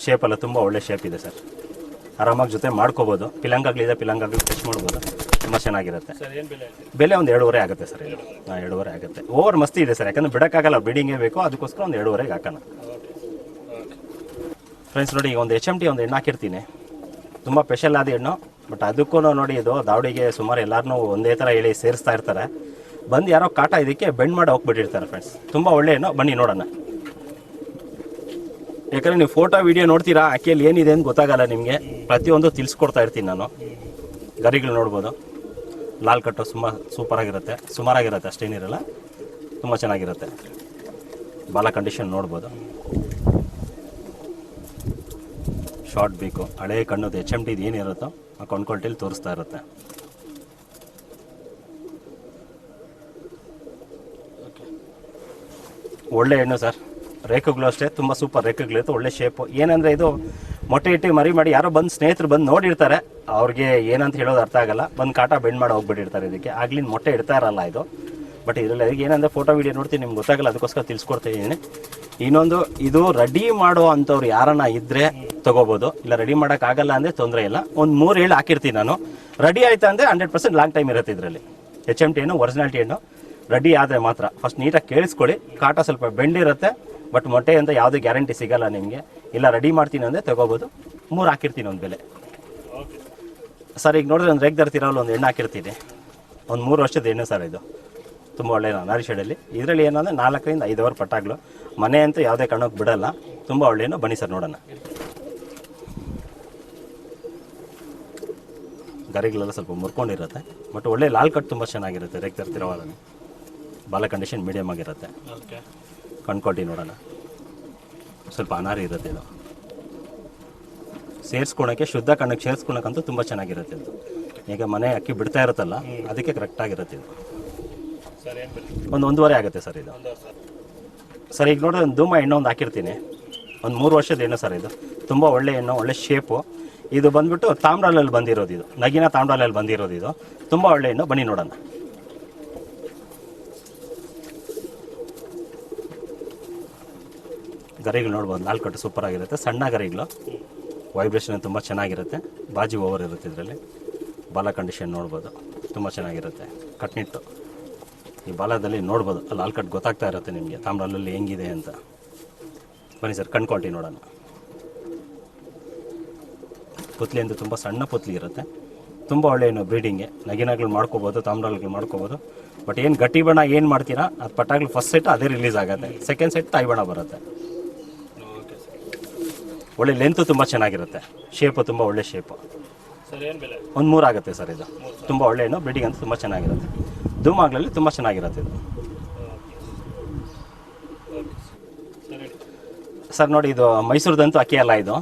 ಶೇಪೆಲ್ಲ ತುಂಬ ಒಳ್ಳೆ ಶೇಪ್ ಇದೆ ಸರ್. ಆರಾಮಾಗಿ ಜೊತೆ ಮಾಡ್ಕೋಬೋದು. ಪಿಲಂಗಾಗಲಿದೆ, ಪಿಲಂಗಾಗಲಿ ಟಚ್ ಮಾಡ್ಬೋದು. ತುಂಬ ಚೆನ್ನಾಗಿರುತ್ತೆ. ಬೆಲೆ ಒಂದು 7.5 ಆಗುತ್ತೆ ಸರ್. ಇದು 7.5 ಆಗುತ್ತೆ. ಓವರ್ ಮಸ್ತಿ ಇದೆ ಸರ್, ಯಾಕಂದ್ರೆ ಬಿಡೋಕ್ಕಾಗಲ್ಲ, ಬ್ರೀಡಿಂಗೇ ಬೇಕು. ಅದಕ್ಕೋಸ್ಕರ ಒಂದು 7.5ಗೆ ಹಾಕೋಣ. ಫ್ರೆಂಡ್ಸ್ ನೋಡಿ, ಈಗ ಒಂದು HMT ಒಂದು ಹೆಣ್ಣು ಹಾಕಿರ್ತೀನಿ. ತುಂಬ ಸ್ಪೆಷಲ್ ಆದ ಹೆಣ್ಣು. ಬಟ್ ಅದಕ್ಕೂ ನೋಡಿ, ಇದು ದಾವಡಿಗೆ ಸುಮಾರು ಎಲ್ಲರೂ ಒಂದೇ ಥರ ಹೇಳಿ ಸೇರಿಸ್ತಾ ಇರ್ತಾರೆ. ಬಂದು ಯಾರೋ ಕಾಟ ಇದಕ್ಕೆ ಬೆಂಡ್ ಮಾಡಿ ಹೋಗ್ಬಿಟ್ಟಿರ್ತಾರೆ ಫ್ರೆಂಡ್ಸ್. ತುಂಬ ಒಳ್ಳೆ ಹೆಣ್ಣು. ಬನ್ನಿ ನೋಡೋಣ. ಯಾಕಂದರೆ ನೀವು ಫೋಟೋ ವೀಡಿಯೋ ನೋಡ್ತೀರಾ, ಅಕ್ಕಿಯಲ್ಲಿ ಏನಿದೆ ಅಂತ ಗೊತ್ತಾಗಲ್ಲ ನಿಮಗೆ. ಪ್ರತಿಯೊಂದು ತಿಳಿಸ್ಕೊಡ್ತಾ ಇರ್ತೀನಿ ನಾನು. ಗರಿಗಳು ನೋಡ್ಬೋದು. ಲಾಲ್ ಕಟ್ಟು ಸೂಪರಾಗಿರುತ್ತೆ, ಸುಮಾರಾಗಿರುತ್ತೆ, ಅಷ್ಟೇನಿರಲ್ಲ. ತುಂಬ ಚೆನ್ನಾಗಿರುತ್ತೆ. ಬಾಲ ಕಂಡೀಷನ್ ನೋಡ್ಬೋದು. ಶಾರ್ಟ್ ಬೇಕು, ಹಳೆ ಕಣ್ಣದು HMT ಏನಿರುತ್ತೋ ಆ ಕ್ವಾಲಿಟಿಯಲ್ಲಿ ತೋರಿಸ್ತಾ ಇರುತ್ತೆ. ಒಳ್ಳೆ ಹೆಣ್ಣು ಸರ್. ರೇಖೆಗಳು ಅಷ್ಟೇ ತುಂಬ ಸೂಪರ್ ರೇಖೆಗಳಿರುತ್ತೆ. ಒಳ್ಳೆ ಶೇಪು. ಏನಂದರೆ ಇದು ಮೊಟ್ಟೆ ಇಟ್ಟು ಮರಿ ಮಾಡಿ ಯಾರೋ ಬಂದು ಸ್ನೇಹಿತರು ಬಂದು ನೋಡಿರ್ತಾರೆ. ಅವ್ರಿಗೆ ಏನಂತ ಹೇಳೋದು ಅರ್ಥ ಆಗಲ್ಲ. ಬಂದು ಕಾಟ ಬೆಂಡ್ ಮಾಡಿ ಹೋಗ್ಬಿಟ್ಟಿರ್ತಾರೆ. ಇದಕ್ಕೆ ಆಗ್ಲಿನ ಮೊಟ್ಟೆ ಇಡ್ತಾ ಇರಲ್ಲ ಇದು. ಬಟ್ ಇದರಲ್ಲಿ ಅದಕ್ಕೆ ಏನಂದರೆ ಫೋಟೋ ವೀಡಿಯೋ ನೋಡ್ತೀನಿ, ನಿಮ್ಗೆ ಗೊತ್ತಾಗಲ್ಲ. ಅದಕ್ಕೋಸ್ಕರ ತಿಳಿಸ್ಕೊಡ್ತಾ ಇದ್ದೀನಿ. ಇನ್ನೊಂದು, ಇದು ರೆಡಿ ಮಾಡೋ ಅಂಥವ್ರು ಯಾರನ್ನ ಇದ್ದರೆ ತೊಗೋಬೋದು. ಇಲ್ಲ ರೆಡಿ ಮಾಡೋಕ್ಕಾಗಲ್ಲ ಅಂದರೆ ತೊಂದರೆ ಇಲ್ಲ. ಒಂದು 3 ಹೇಳಿ ಹಾಕಿರ್ತೀನಿ ನಾನು. ರೆಡಿ ಆಯ್ತಾ ಅಂದರೆ 100% ಲಾಂಗ್ ಟೈಮ್ ಇರುತ್ತೆ ಇದರಲ್ಲಿ. HMT ಏನು ಒರಿಜಿನಾಲಿಟಿ ಏನು ರೆಡಿ ಆದರೆ ಮಾತ್ರ. ಫಸ್ಟ್ ನೀಟಾಗಿ ಕೇಳಿಸ್ಕೊಳ್ಳಿ. ಕಾಟ ಸ್ವಲ್ಪ ಬೆಂಡಿರುತ್ತೆ. ಬಟ್ ಮೊಟ್ಟೆ ಅಂತ ಯಾವುದೇ ಗ್ಯಾರಂಟಿ ಸಿಗಲ್ಲ ನಿಮಗೆ. ಇಲ್ಲ ರೆಡಿ ಮಾಡ್ತೀನಿ ಅಂದರೆ ತೊಗೋಬೋದು. 3 ಹಾಕಿರ್ತೀನಿ ಒಂದು ಬೆಲೆ. ಸರ್ ಈಗ ನೋಡಿದ್ರೆ ಒಂದು ರೇಗ್ ತರ್ತಿರಲ್ಲ, ಒಂದು ಹೆಣ್ಣು ಹಾಕಿರ್ತೀನಿ. ಒಂದು 3 ವರ್ಷದ ಹೆಣ್ಣು ಸರ್. ಇದು ತುಂಬ ಒಳ್ಳೆಯ ನಾರಿ ಶೇಡಲ್ಲಿ. ಇದರಲ್ಲಿ ಏನಂದರೆ 4ರಿಂದ 5 ಅವರ್ ಪಟ್ಟಾಗ್ಲು. ಮನೆ ಅಂತೂ ಯಾವುದೇ ಕಾರಣಕ್ಕೆ ಬಿಡಲ್ಲ. ತುಂಬ ಒಳ್ಳೆಯನು. ಬನ್ನಿ ಸರ್ ನೋಡೋಣ. ಗರಿಗಳೆಲ್ಲ ಸ್ವಲ್ಪ ಮುರ್ಕೊಂಡಿರುತ್ತೆ. ಬಟ್ ಒಳ್ಳೆ ಲಾಲ್ ಕಟ್ ತುಂಬ ಚೆನ್ನಾಗಿರುತ್ತೆ. ರೇಗ್ ತರ್ತಿರೋಲ್ಲ. ಬಾಲ ಕಂಡೀಷನ್ ಮೀಡಿಯಮ್ ಆಗಿರುತ್ತೆ. ಕ್ವಾಲಿಟಿ ನೋಡೋಣ. ಸ್ವಲ್ಪ ಅನಾರಿ ಇರುತ್ತೆ ಇದು. ಸೇರಿಸ್ಕೊಳಕ್ಕೆ, ಶುದ್ಧ ಕಣ್ಣಕ್ಕೆ ಸೇರಿಸ್ಕೊಳಕ್ಕಂತೂ ತುಂಬ ಚೆನ್ನಾಗಿರುತ್ತೆ ಇದು. ಈಗ ಮನೆ ಅಕ್ಕಿ ಬಿಡ್ತಾ ಇರುತ್ತಲ್ಲ, ಅದಕ್ಕೆ ಕರೆಕ್ಟಾಗಿರುತ್ತೆ ಇದು. ಒಂದು 1.5 ಆಗುತ್ತೆ ಸರ್ ಇದು. ಸರ್ ಈಗ ನೋಡಿದ್ರೆ ಒಂದು ಧೂಮ ಹೆಣ್ಣು ಒಂದು ಹಾಕಿರ್ತೀನಿ. ಒಂದು 3 ವರ್ಷದ ಹೆಣ್ಣು ಸರ್. ಇದು ತುಂಬ ಒಳ್ಳೆ ಹೆಣ್ಣು, ಒಳ್ಳೆ ಶೇಪು. ಇದು ಬಂದ್ಬಿಟ್ಟು ತಾಮ್ರಾಲಲ್ಲಿ ಬಂದಿರೋದು. ಇದು ನಗಿನ ತಾಮ್ರಾಲಲ್ಲಿ ಬಂದಿರೋದು. ಇದು ತುಂಬ ಒಳ್ಳೆ ಹೆಣ್ಣು. ಬನ್ನಿ ನೋಡೋಣ. ಗರಿಗಳು ನೋಡ್ಬೋದು. 4 ಕಟ್ಟು ಸೂಪರಾಗಿರುತ್ತೆ. ಸಣ್ಣ ಗರಿಗಳು. ವೈಬ್ರೇಷನ್ ತುಂಬ ಚೆನ್ನಾಗಿರುತ್ತೆ. ಬಾಜಿ ಓವರ್ ಇರುತ್ತೆ ಇದರಲ್ಲಿ. ಬಾಲ ಕಂಡೀಷನ್ ನೋಡ್ಬೋದು. ತುಂಬ ಚೆನ್ನಾಗಿರುತ್ತೆ. ಕಟ್ನಿಟ್ಟು ಈ ಬಾಲದಲ್ಲಿ ನೋಡ್ಬೋದು. ಅಲ್ಲಿ 4 ಕಟ್ಟು ಗೊತ್ತಾಗ್ತಾ ಇರುತ್ತೆ ನಿಮಗೆ ತಾಮ್ರಲ್ಲಿ ಹೆಂಗಿದೆ ಅಂತ. ಬನ್ನಿ ಸರ್ ಕ್ವಾಲಿಟಿ ನೋಡೋಣ. ಪುತ್ಲಿ ಅಂತೂ ತುಂಬ ಸಣ್ಣ ಪುತ್ಲಿ ಇರುತ್ತೆ. ತುಂಬ ಒಳ್ಳೆಯ ಬ್ರೀಡಿಂಗ್ಗೆ. ನಗಿನಗಳು ಮಾಡ್ಕೋಬೋದು, ತಾಮ್ರಾಲ್ಗಳು ಮಾಡ್ಕೋಬೋದು. ಬಟ್ ಏನು ಗಟ್ಟಿ ಬಣ್ಣ ಏನು ಮಾಡ್ತೀರಾ ಅದು ಪಟ್ಟಾಗ್ಲು ಫಸ್ಟ್ ಸೆಟ್ ಅದೇ ರಿಲೀಸ್ ಆಗುತ್ತೆ. ಸೆಕೆಂಡ್ ಸೆಟ್ ತಾಯಿ ಬಣ್ಣ ಬರುತ್ತೆ. ಒಳ್ಳೆ ಲೆಂತು ತುಂಬ ಚೆನ್ನಾಗಿರುತ್ತೆ. ಶೇಪು ತುಂಬ ಒಳ್ಳೆ ಶೇಪು. ಒಂದು 3 ಆಗುತ್ತೆ ಸರ್. ಇದು ತುಂಬ ಒಳ್ಳೆಯನು. ಬ್ರೀಡಿಂಗ್ ಅಂತ ತುಂಬ ಚೆನ್ನಾಗಿರುತ್ತೆ. ಧೂಮಾಗ್ಲಲ್ಲಿ ತುಂಬ ಚೆನ್ನಾಗಿರುತ್ತೆ ಇದು. ಸರ್ ನೋಡಿ, ಇದು ಮೈಸೂರದಂತೂ ಅಕ್ಕಿ ಅಲ್ಲ. ಇದು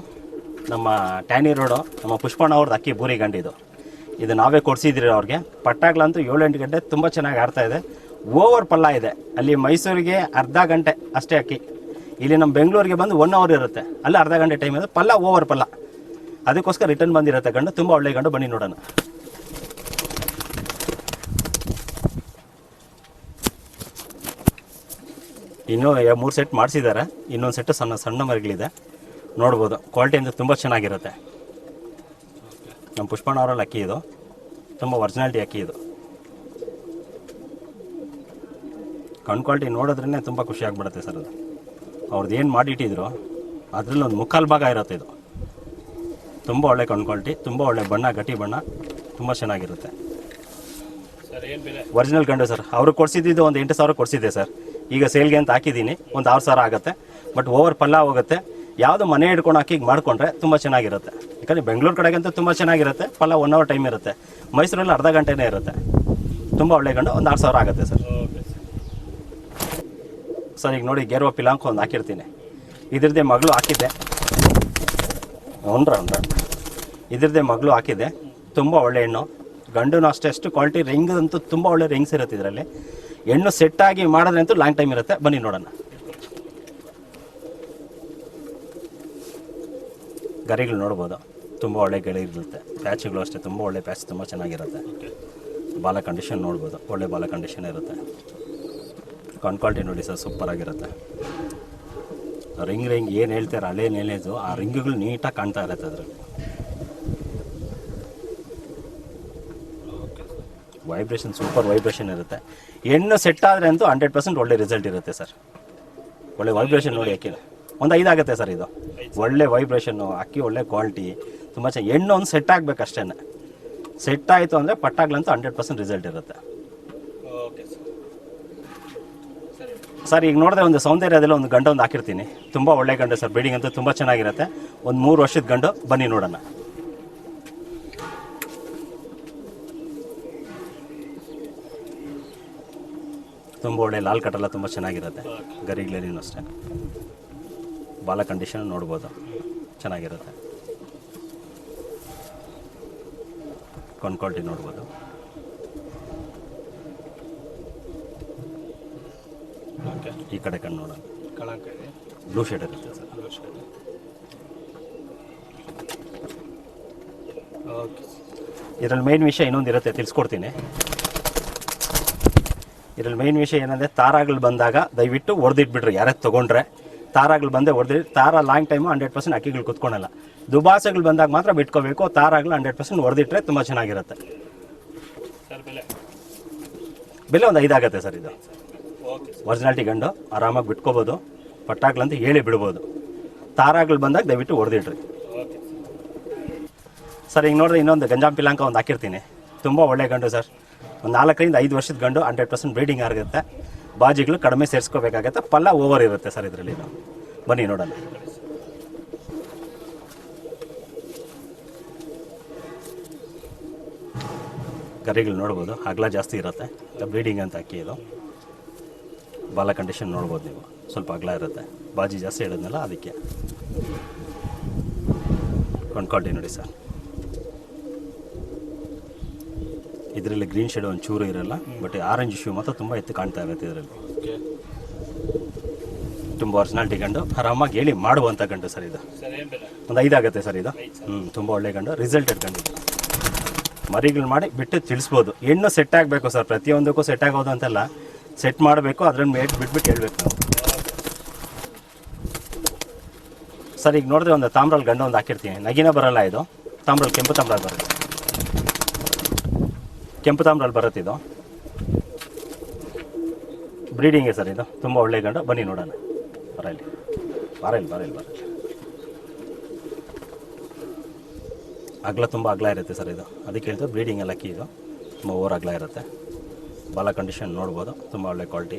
ನಮ್ಮ ಟ್ಯಾನಿ ರೋಡು ನಮ್ಮ ಪುಷ್ಪಣ್ಣ ಅವ್ರದ್ದು ಅಕ್ಕಿ ಬೂರಿ ಗಂಡಿದು. ಇದು ನಾವೇ ಕೊಡಿಸಿದ್ರಿ ಅವ್ರಿಗೆ. ಪಟ್ಟಾಗ್ಲಂತೂ 7-8 ಗಂಟೆ ತುಂಬ ಚೆನ್ನಾಗಿ ಆಡ್ತಾ ಇದೆ. ಓವರ್ ಪಲ್ಲ ಇದೆ. ಅಲ್ಲಿ ಮೈಸೂರಿಗೆ ಅರ್ಧ ಗಂಟೆ ಅಷ್ಟೇ ಅಕ್ಕಿ. ಇಲ್ಲಿ ನಮ್ಮ ಬೆಂಗಳೂರಿಗೆ ಬಂದು 1 ಅವರ್ ಇರುತ್ತೆ. ಅಲ್ಲಿ ಅರ್ಧ ಗಂಟೆ ಟೈಮ್ ಇದೆ. ಪಲ್ಲ ಓವರ್ ಪಲ್ಲ. ಅದಕ್ಕೋಸ್ಕರ ರಿಟರ್ನ್ ಬಂದಿರುತ್ತೆ ಗಂಡು. ತುಂಬ ಒಳ್ಳೆ ಗಂಡು. ಬನ್ನಿ ನೋಡೋಣ. ಇನ್ನೂ 3 ಸೆಟ್ ಮಾಡಿಸಿದ್ದಾರೆ. ಇನ್ನೊಂದು ಸೆಟ್ಟು ಸಣ್ಣ ಮರಿಗಳಿದೆ. ನೋಡ್ಬೋದು. ಕ್ವಾಲಿಟಿ ಅಂದರೆ ತುಂಬ ಚೆನ್ನಾಗಿರುತ್ತೆ. ನಮ್ಮ ಪುಷ್ಪಣ್ಣ ಅವರಲ್ಲಿ ಅಕ್ಕಿ ಇದು. ತುಂಬ ಒರಿಜಿನಾಲಿಟಿ ಅಕ್ಕಿ ಇದು. ಕಣ್ ಕ್ವಾಲಿಟಿ ನೋಡಿದ್ರೇ ತುಂಬ ಖುಷಿ ಆಗಿಬಿಡುತ್ತೆ ಸರ್ ಅದು. ಅವ್ರದ್ದು ಏನು ಮಾಡಿಟ್ಟಿದ್ರು ಅದರಲ್ಲಿ ಒಂದು ಮುಕ್ಕಾಲು ಭಾಗ ಇರುತ್ತೆ ಇದು. ತುಂಬ ಒಳ್ಳೆ ಕಣ್ ಕ್ವಾಲಿಟಿ, ತುಂಬ ಒಳ್ಳೆ ಬಣ್ಣ, ಗಟ್ಟಿ ಬಣ್ಣ, ತುಂಬ ಚೆನ್ನಾಗಿರುತ್ತೆ. ಒರಿಜಿನಲ್ ಗಂಡು ಸರ್. ಅವ್ರಿಗೆ ಕೊಡಿಸಿದ್ದು ಒಂದು 8,000 ಕೊಡಿಸಿದ್ದೆ ಸರ್. ಈಗ ಸೇಲ್ಗೆ ಅಂತ ಹಾಕಿದ್ದೀನಿ, ಒಂದು 6,000 ಆಗುತ್ತೆ. ಬಟ್ ಓವರ್ ಪಲ್ಲ ಹೋಗುತ್ತೆ. ಯಾವುದು ಮನೆ ಹಿಡ್ಕೊಂಡು ಹಾಕಿ ಮಾಡಿಕೊಂಡ್ರೆ ತುಂಬ ಚೆನ್ನಾಗಿರುತ್ತೆ. ಯಾಕಂದರೆ ಬೆಂಗಳೂರು ಕಡೆಗಂತೂ ತುಂಬ ಚೆನ್ನಾಗಿರುತ್ತೆ. ಪಲ್ಲ 1 hour ಟೈಮ್ ಇರುತ್ತೆ. ಮೈಸೂರಲ್ಲಿ ಅರ್ಧ ಗಂಟೆನೇ ಇರುತ್ತೆ. ತುಂಬ ಒಳ್ಳೆ ಗಂಡು, ಒಂದು 6,000 ಆಗುತ್ತೆ ಸರ್. ಸರ್ ಈಗ ನೋಡಿ ಗೇರ್ವ ಪಿಲಾಂಕ್ ಒಂದು ಹಾಕಿರ್ತೀನಿ. ಇದ್ರದ್ದೇ ಮಗಳು ಹಾಕಿದ್ದೆ, ಇದ್ರದ್ದೇ ಮಗಳು ಹಾಕಿದ್ದೆ. ತುಂಬ ಒಳ್ಳೆ ಹೆಣ್ಣು, ಗಂಡು ಅಷ್ಟು ಕ್ವಾಲಿಟಿ. ರಿಂಗ್ ಅಂತೂ ತುಂಬ ಒಳ್ಳೆ ರಿಂಗ್ಸ್ ಇರುತ್ತೆ ಇದರಲ್ಲಿ. ಹೆಣ್ಣು ಸೆಟ್ಟಾಗಿ ಮಾಡಿದ್ರೆ ಅಂತೂ ಲಾಂಗ್ ಟೈಮ್ ಇರುತ್ತೆ. ಬನ್ನಿ ನೋಡೋಣ. ಗರಿಗಳು ನೋಡ್ಬೋದು, ತುಂಬ ಒಳ್ಳೆ ಗರಿ ಇರುತ್ತೆ. ಪ್ಯಾಚ್ಗಳು ಅಷ್ಟೇ, ತುಂಬ ಒಳ್ಳೆ ಪ್ಯಾಚ್, ತುಂಬ ಚೆನ್ನಾಗಿರುತ್ತೆ. ಬಾಲ ಕಂಡೀಷನ್ ನೋಡ್ಬೋದು, ಒಳ್ಳೆ ಬಾಲ ಕಂಡೀಷನ್ ಇರುತ್ತೆ. ಕಣ್ ಕ್ವಾಲಿಟಿ ನೋಡಿ ಸರ್, ಸೂಪರಾಗಿರುತ್ತೆ. ರಿಂಗ್ ಏನು ಹೇಳ್ತಾರೆ ಹಳೆ ನೇಲೇಜು, ಆ ರಿಂಗ್ಗಳು ನೀಟಾಗಿ ಕಾಣ್ತಾ ಇರುತ್ತೆ ಅದರಲ್ಲಿ. ವೈಬ್ರೇಷನ್ ಸೂಪರ್ ವೈಬ್ರೇಷನ್ ಇರುತ್ತೆ. ಹೆಣ್ಣು ಸೆಟ್ ಆದರೆ ಅಂತೂ 100% ಒಳ್ಳೆ ರಿಸಲ್ಟ್ ಇರುತ್ತೆ ಸರ್. ಒಳ್ಳೆ ವೈಬ್ರೇಷನ್ ನೋಡಿ ಅಕ್ಕಿ ಒಂದು 5 ಆಗುತ್ತೆ ಸರ್ ಇದು. ಒಳ್ಳೆ ವೈಬ್ರೇಷನ್ನು, ಅಕ್ಕಿ ಒಳ್ಳೆ ಕ್ವಾಲಿಟಿ, ತುಂಬ ಚೆನ್ನಾಗಿ. ಹೆಣ್ಣು ಒಂದು ಸೆಟ್ ಆಗಬೇಕು ಅಷ್ಟೇ. ಸೆಟ್ ಆಯಿತು ಅಂದರೆ ಪಟ್ಟಾಗ್ಲಂತೂ 100% ರಿಸಲ್ಟ್ ಇರುತ್ತೆ ಸರ್. ಈಗ ನೋಡಿದ್ರೆ ಒಂದು ಸೌಂದರ್ಯದಲ್ಲಿ ಒಂದು ಗಂಡು ಒಂದು ಹಾಕಿರ್ತೀನಿ. ತುಂಬ ಒಳ್ಳೆ ಗಂಡು ಸರ್. ಬ್ರೀಡಿಂಗ್ ಅಂತೂ ತುಂಬ ಚೆನ್ನಾಗಿರುತ್ತೆ. ಒಂದು 3 ವರ್ಷದ ಗಂಡು. ಬನ್ನಿ ನೋಡೋಣ. ತುಂಬ ಒಳ್ಳೆ ಲಾಲ್ ಕಟ್ಟೆಲ್ಲ ತುಂಬ ಚೆನ್ನಾಗಿರುತ್ತೆ. ಗರಿಗ್ಲೇನೂ ಅಷ್ಟೇ. ಬಾಲ ಕಂಡೀಷನ್ ನೋಡ್ಬೋದು, ಚೆನ್ನಾಗಿರುತ್ತೆ. ಕಣ್ ಕ್ವಾಲಿಟಿ ನೋಡ್ಬೋದು. ಈ ಕಡೆ ಕಣ್ಣು ನೋಡೋಣ. ಬ್ಲೂ ಶೇಡ್ ಇರುತ್ತೆ ಸರ್. ಇದರಲ್ಲಿ ಮೇನ್ ವಿಷಯ ಇನ್ನೊಂದು ಇರುತ್ತೆ, ತಿಳಿಸ್ಕೊಡ್ತೀನಿ. ಇದರಲ್ಲಿ ಮೇನ್ ವಿಷಯ ಏನಂದರೆ, ತಾರಾಗಳು ಬಂದಾಗ ದಯವಿಟ್ಟು ಹೊಡೆದಿಟ್ಬಿಟ್ರಿ. ಯಾರೇ ತೊಗೊಂಡ್ರೆ ತಾರಾಗಳು ಬಂದೇ ಹೊಡೆದಿಟ್ಟು, ತಾರ ಲಾಂಗ್ ಟೈಮು 100% ಅಕ್ಕಿಗಳು ಕುತ್ಕೊಳಲ್ಲ. ದುಬಾಸೆಗಳು ಬಂದಾಗ ಮಾತ್ರ ಬಿಟ್ಕೋಬೇಕು. ತಾರಾಗಳು 100% ಹೊಡೆದಿಟ್ರೆ ತುಂಬ ಚೆನ್ನಾಗಿರುತ್ತೆ. ಬೆಲೆ ಒಂದು 5 ಆಗುತ್ತೆ ಸರ್ ಇದು. ಒರಿಜಿನಾಲಿಟಿ ಗಂಡು, ಆರಾಮಾಗಿ ಬಿಟ್ಕೋಬೋದು. ಪಟ್ಟಾಗ್ಲಂತ ಹೇಳಿ ಬಿಡ್ಬೋದು. ತಾರಾಗಳು ಬಂದಾಗ ದಯವಿಟ್ಟು ಹೊಡೆದಿಟ್ರಿ ಸರ್. ಈಗ ನೋಡಿದ್ರೆ ಇನ್ನೊಂದು ಗಂಜಾಂ ಪಿಲಾಂಕ ಒಂದು ಹಾಕಿರ್ತೀನಿ. ತುಂಬ ಒಳ್ಳೆ ಗಂಡು ಸರ್. ಒಂದು 4 ರಿಂದ 5 ವರ್ಷದ ಗಂಡು, 100% ಬ್ರೀಡಿಂಗ್ ಆಗಿರುತ್ತೆ. ಬಾಜಿಗಳು ಕಡಿಮೆ ಸೇರಿಸ್ಕೋಬೇಕಾಗತ್ತೆ. ಪಲ್ಲ ಓವರ್ ಇರುತ್ತೆ ಸರ್ ಇದರಲ್ಲಿ. ಬನ್ನಿ ನೋಡೋಣ. ಗರಿಗಳು ನೋಡ್ಬೋದು, ಅಗಲ ಜಾಸ್ತಿ ಇರುತ್ತೆ. ಬ್ರೀಡಿಂಗ್ ಅಂತ ಅಕ್ಕಿ ಇದು. ಬಾಲ ಕಂಡೀಷನ್ ನೋಡ್ಬೋದು ನೀವು, ಸ್ವಲ್ಪ ಅಗಲ ಇರುತ್ತೆ. ಬಾಜಿ ಜಾಸ್ತಿ ಇಡೋದ್ನಲ್ಲ ಅದಕ್ಕೆ. ಕಣ್ ಕ್ವಾಲಿಟಿ ನೋಡಿ ಸರ್. ಇದರಲ್ಲಿ ಗ್ರೀನ್ ಶೇಡ್ ಒಂದು ಚೂರು ಇರಲ್ಲ, ಬಟ್ ಆರೆಂಜ್ ಶೂ ಮಾತ್ರ ತುಂಬ ಎತ್ತು ಕಾಣ್ತಾ ಇರುತ್ತೆ ಇದರಲ್ಲಿ. ತುಂಬ ಒರಿಜಿನಾಲಿಟಿ ಗಂಡು, ಆರಾಮಾಗಿ ಹೇಳಿ ಮಾಡುವಂಥ ಗಂಡು ಸರ್ ಇದು. ಒಂದು 5 ಆಗುತ್ತೆ ಸರ್ ಇದು. ತುಂಬ ಒಳ್ಳೆ ಗಂಡು, ರಿಸಲ್ಟೆಡ್ ಗಂಡು. ಮರಿಗಳು ಮಾಡಿ ಬಿಟ್ಟು ತಿಳಿಸ್ಬೋದು. ಹೆಣ್ಣು ಸೆಟ್ ಆಗಬೇಕು ಸರ್. ಪ್ರತಿಯೊಂದಕ್ಕೂ ಸೆಟ್ ಆಗೋದು ಅಂತೆಲ್ಲ, ಸೆಟ್ ಮಾಡಬೇಕು. ಅದ್ರಲ್ಲಿ ಬಿಟ್ಬಿಟ್ಟು ಹೇಳ್ಬೇಕು ನಾವು ಸರ್. ಈಗ ನೋಡಿದ್ರೆ ಒಂದು ತಾಮ್ರಲ್ಲಿ ಗಂಡು ಒಂದು ಹಾಕಿರ್ತೀನಿ. ನಗಿನ ಬರಲ್ಲ ಇದು. ತಾಮ್ರಲ್ಲಿ ಕೆಂಪು ತಾಮ್ರಲ್ಲಿ ಬರುತ್ತೆ. ಕೆಂಪು ತಾಮ್ರಲ್ಲಿ ಬರುತ್ತೆ ಇದು. ಬ್ರೀಡಿಂಗೇ ಸರ್ ಇದು. ತುಂಬ ಒಳ್ಳೆ ಗಂಡು. ಬನ್ನಿ ನೋಡೋಣ. ಬರಲಿ. ಅಗಲ ತುಂಬ ಅಗಲ ಇರುತ್ತೆ ಸರ್ ಇದು. ಅದಕ್ಕೆ ಹೇಳ್ತಾರೆ ಬ್ರೀಡಿಂಗ್ ಎಲ್ಲ ಅಕ್ಕಿ ಇದು. ತುಂಬ ಓವರ್ ಅಗಲ ಇರುತ್ತೆ. ಬಾಲ ಕಂಡೀಷನ್ ನೋಡ್ಬೋದು, ತುಂಬ ಒಳ್ಳೆ ಕ್ವಾಲಿಟಿ.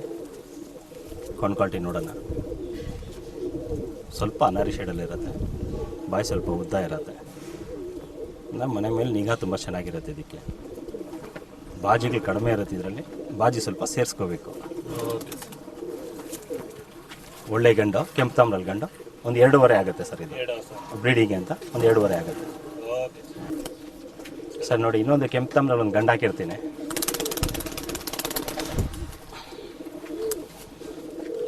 ಕಣ್ ಕ್ವಾಲಿಟಿ ನೋಡೋಣ. ಸ್ವಲ್ಪ ಅನಾರಿ ಶೇಡಲ್ಲಿ ಇರುತ್ತೆ. ಬಾಯಿ ಸ್ವಲ್ಪ ಉದ್ದ ಇರುತ್ತೆ. ನಮ್ಮ ಮನೆ ಮೇಲೆ ನಿಗಾ ತುಂಬ ಚೆನ್ನಾಗಿರುತ್ತೆ ಇದಕ್ಕೆ. ಬಾಜಿಗಳು ಕಡಿಮೆ ಇರುತ್ತೆ ಇದರಲ್ಲಿ. ಬಾಜಿ ಸ್ವಲ್ಪ ಸೇರಿಸ್ಕೋಬೇಕು. ಒಳ್ಳೆ ಗಂಡು, ಕೆಂಪು ತಾಮ್ರಲ್ಲಿ ಗಂಡು. ಒಂದು 2.5 ಆಗುತ್ತೆ ಸರ್ ಇದು. ಬ್ರೀಡಿಂಗ್ ಅಂತ ಒಂದು 2.5 ಆಗುತ್ತೆ ಸರ್. ನೋಡಿ ಇನ್ನೊಂದು ಕೆಂಪು ತಾಮ್ರಲ್ಲಿ ಒಂದು ಗಂಡು ಹಾಕಿರ್ತೀನಿ.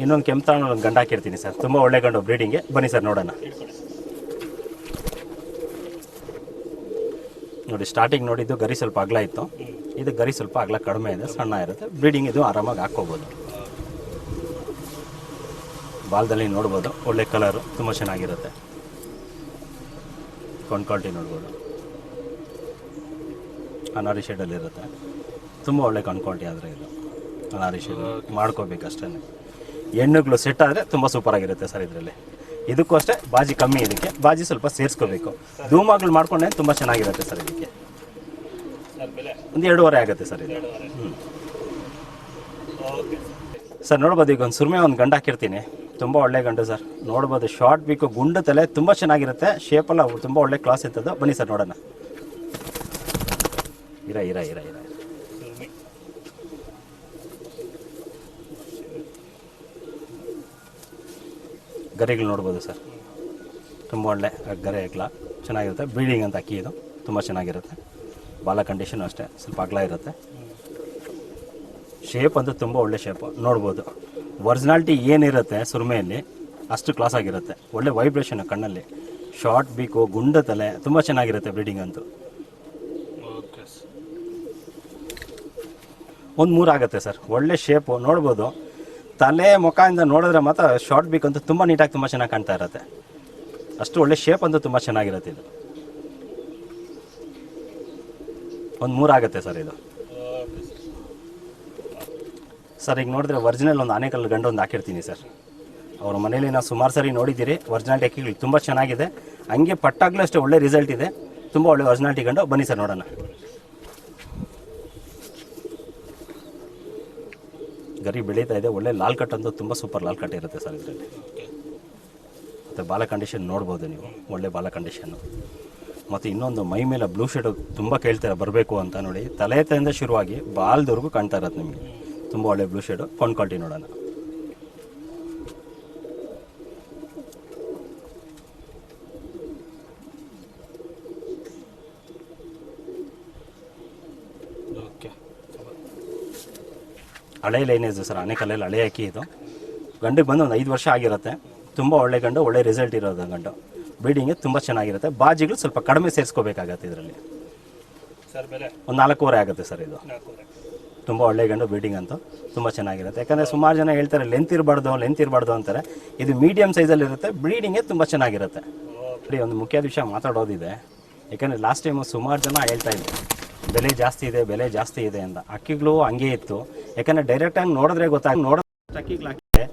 ಇನ್ನೊಂದು ಕೆಂಪು ತಾಮ್ರಲ್ಲಿ ಒಂದು ಗಂಡು ಹಾಕಿರ್ತೀನಿ ಸರ್. ತುಂಬ ಒಳ್ಳೆ ಗಂಡು, ಬ್ರೀಡಿಂಗ್ಗೆ. ಬನ್ನಿ ಸರ್ ನೋಡೋಣ. ನೋಡಿ ಸ್ಟಾರ್ಟಿಂಗ್ ನೋಡಿದ್ದು ಗರಿ ಸ್ವಲ್ಪ ಅಗಲ ಇತ್ತು. ಇದು ಗರಿ ಸ್ವಲ್ಪ ಅಗಲ ಕಡಿಮೆ ಇದೆ, ಸಣ್ಣ ಇರುತ್ತೆ. ಬ್ರೀಡಿಂಗ್ ಇದು ಆರಾಮಾಗಿ ಹಾಕ್ಕೋಬೋದು. ಬಾಲ್ದಲ್ಲಿ ನೋಡ್ಬೋದು, ಒಳ್ಳೆ ಕಲರು, ತುಂಬ ಚೆನ್ನಾಗಿರುತ್ತೆ. ಕಣ್ ಕ್ವಾಲಿಟಿ ನೋಡ್ಬೋದು, ಅನಾರಿ ಶೇಡಲ್ಲಿರುತ್ತೆ. ತುಂಬ ಒಳ್ಳೆ ಕಣ್ ಕ್ವಾಲಿಟಿ ಆದರೆ ಇದು. ಅನಾರಿ ಶೇರಿಂಗ್ ಮಾಡ್ಕೋಬೇಕು ಅಷ್ಟೇ. ಹೆಣ್ಣುಗಳು ಸೆಟ್ ಆದರೆ ತುಂಬ ಸೂಪರಾಗಿರುತ್ತೆ ಸರ್ ಇದರಲ್ಲಿ. ಇದಕ್ಕೂ ಅಷ್ಟೇ ಬಾಜಿ ಕಮ್ಮಿ, ಇದಕ್ಕೆ ಬಾಜಿ ಸ್ವಲ್ಪ ಸೇರಿಸ್ಕೋಬೇಕು. ಧೂಮಗಳು ಮಾಡ್ಕೊಂಡ್ರೆ ತುಂಬ ಚೆನ್ನಾಗಿರುತ್ತೆ ಸರ್. ಇದಕ್ಕೆ ಒಂದು 2.5 ಆಗುತ್ತೆ ಸರ್ ಇದು. ಸರ್ ನೋಡ್ಬೋದು, ಈಗ ಒಂದು ಸುರ್ಮೆ ಒಂದು ಗಂಡು ಹಾಕಿರ್ತೀನಿ, ತುಂಬ ಒಳ್ಳೆ ಗಂಡು ಸರ್. ನೋಡ್ಬೋದು, ಶಾರ್ಟ್ ಬೀಕು, ಗುಂಡು ತಲೆ, ತುಂಬ ಚೆನ್ನಾಗಿರುತ್ತೆ. ಶೇಪೆಲ್ಲ ತುಂಬ ಒಳ್ಳೆ ಕ್ಲಾಸ್ ಇರ್ತದೆ. ಬನ್ನಿ ಸರ್ ನೋಡೋಣ. ಇರ ಗರಿಗಳು ನೋಡ್ಬೋದು ಸರ್, ತುಂಬ ಒಳ್ಳೆ ಗರೆ ಹಾಕ್ಲ ಚೆನ್ನಾಗಿರುತ್ತೆ. ಬ್ರೀಡಿಂಗ್ ಅಂತ ಅಕ್ಕಿ ಇದು ತುಂಬ ಚೆನ್ನಾಗಿರುತ್ತೆ. ಬಾಲ ಕಂಡೀಷನ್ ಅಷ್ಟೇ ಸ್ವಲ್ಪ ಅಗಲ ಇರುತ್ತೆ. ಶೇಪ್ ಅಂತೂ ತುಂಬ ಒಳ್ಳೆ ಶೇಪು ನೋಡ್ಬೋದು. ಒರಿಜಿನಾಲಿಟಿ ಏನಿರುತ್ತೆ ಸುರ್ಮೆಯಲ್ಲಿ ಅಷ್ಟು ಕ್ಲಾಸ್ ಆಗಿರುತ್ತೆ. ಒಳ್ಳೆ ವೈಬ್ರೇಷನ್ ಕಣ್ಣಲ್ಲಿ. ಶಾರ್ಟ್ ಬೀಕು, ಗುಂಡ ತಲೆ, ತುಂಬ ಚೆನ್ನಾಗಿರುತ್ತೆ ಬ್ರೀಡಿಂಗ್ ಅಂತೂ. ಒಂದು 3 ಆಗುತ್ತೆ ಸರ್. ಒಳ್ಳೆ ಶೇಪು ನೋಡ್ಬೋದು. ತಲೆ ಮುಖದಿಂದ ನೋಡಿದ್ರೆ ಮಾತ್ರ ಶಾರ್ಟ್ ಬೀಕ್ ಅಂತೂ ತುಂಬ ನೀಟಾಗಿ ತುಂಬ ಚೆನ್ನಾಗಿ ಕಾಣ್ತಾ ಇರುತ್ತೆ. ಅಷ್ಟು ಒಳ್ಳೆ ಶೇಪ್ ಅಂತೂ ತುಂಬ ಚೆನ್ನಾಗಿರುತ್ತೆ ಇದು. ಒಂದು 3 ಆಗುತ್ತೆ ಸರ್ ಇದು. ಸರ್ ಈಗ ನೋಡಿದ್ರೆ ಒರಿಜಿನಲ್ ಒಂದು ಆನೆಕಲ್ ಗಂಡು ಒಂದು ಹಾಕಿರ್ತೀನಿ ಸರ್. ಅವ್ರ ಮನೇಲಿ ನಾವು ಸುಮಾರು ಸರಿ ನೋಡಿದ್ದೀರಿ. ಒರಿಜಿನಾಲಿಟಿ ಅಕ್ಕಿಗಳು ತುಂಬ ಚೆನ್ನಾಗಿದೆ. ಹಂಗೆ ಪಟ್ಟಾಗಲೂ ಅಷ್ಟೇ ಒಳ್ಳೆ ರಿಸಲ್ಟ್ ಇದೆ. ತುಂಬ ಒಳ್ಳೆ ಒರಿಜಿನಾಲಿಟಿ ಗಂಡು. ಬನ್ನಿ ಸರ್ ನೋಡೋಣ. ಗರಿ ಬೆಳೀತಾ ಇದೆ. ಒಳ್ಳೆ ಲಾಲ್ ಕಟ್ ಅಂತೂ ತುಂಬ ಸೂಪರ್ ಲಾಲ್ ಕಟ್ ಇರುತ್ತೆ ಸರ್ ಇದರಲ್ಲಿ. ಮತ್ತು ಬಾಲ ಕಂಡೀಷನ್ ನೋಡ್ಬೋದು ನೀವು, ಒಳ್ಳೆ ಬಾಲ ಕಂಡೀಷನ್ನು. ಮತ್ತು ಇನ್ನೊಂದು ಮೈ ಮೇಲೆ ಬ್ಲೂ ಶೇಡು ತುಂಬ ಕೇಳ್ತಾರೆ ಬರಬೇಕು ಅಂತ. ನೋಡಿ, ತಲೆಯಿಂದ ಶುರುವಾಗಿ ಬಾಲ್ದವರೆಗೂ ಕಾಣ್ತಾ ಇರತ್ತೆ ನಿಮಗೆ. ತುಂಬ ಒಳ್ಳೆ ಬ್ಲೂ ಶೇಡು. ಕೊಂಡ್ ಕ್ವಾಲಿಟಿ ನೋಡೋಣ. ಹಳೆ ಲೈನೇಜು ಸರ್, ಆನೆಕಲ್ಲಲ್ಲಿ ಹಳೆ ಅಕ್ಕಿ ಇದು. ಗಂಡಿಗೆ ಬಂದು ಒಂದು 5 ವರ್ಷ ಆಗಿರುತ್ತೆ. ತುಂಬ ಒಳ್ಳೆ ಗಂಡು, ಒಳ್ಳೆ ರಿಸಲ್ಟ್ ಇರೋದು ಗಂಡು. ಬ್ರೀಡಿಂಗ್ಗೆ ತುಂಬ ಚೆನ್ನಾಗಿರುತ್ತೆ. ಬಾಜಿಗಳು ಸ್ವಲ್ಪ ಕಡಿಮೆ ಸೇರಿಸ್ಕೋಬೇಕಾಗತ್ತೆ ಇದರಲ್ಲಿ. ಒಂದು 4.5 ಆಗುತ್ತೆ ಸರ್ ಇದು. ತುಂಬ ಒಳ್ಳೆ ಗಂಡು. ಬ್ರೀಡಿಂಗ್ ಅಂತೂ ತುಂಬ ಚೆನ್ನಾಗಿರುತ್ತೆ. ಯಾಕಂದರೆ ಸುಮಾರು ಜನ ಹೇಳ್ತಾರೆ ಲೆಂತ್ ಇರಬಾರ್ದು ಅಂತಾರೆ. ಇದು ಮೀಡಿಯಮ್ ಸೈಜಲ್ಲಿ ಇರುತ್ತೆ. ಬ್ರೀಡಿಂಗ್ಗೆ ತುಂಬ ಚೆನ್ನಾಗಿರುತ್ತೆ. ಒಂದು ಮುಖ್ಯವಾದ ವಿಷಯ ಮಾತಾಡೋದಿದೆ. ಯಾಕಂದರೆ ಲಾಸ್ಟ್ ಟೈಮು ಸುಮಾರು ಜನ ಹೇಳ್ತಾ ಇದ್ರು ಬೆಲೆ ಜಾಸ್ತಿ ಇದೆ ಅಂತ. ಅಕ್ಕಿಗಳು ಹಂಗೆ ಇತ್ತು. ಯಾಕಂದರೆ ಡೈರೆಕ್ಟಾಗಿ ನೋಡಿದ್ರೆ ಅಕ್ಕಿಗಳು ಹಾಕಿದೆ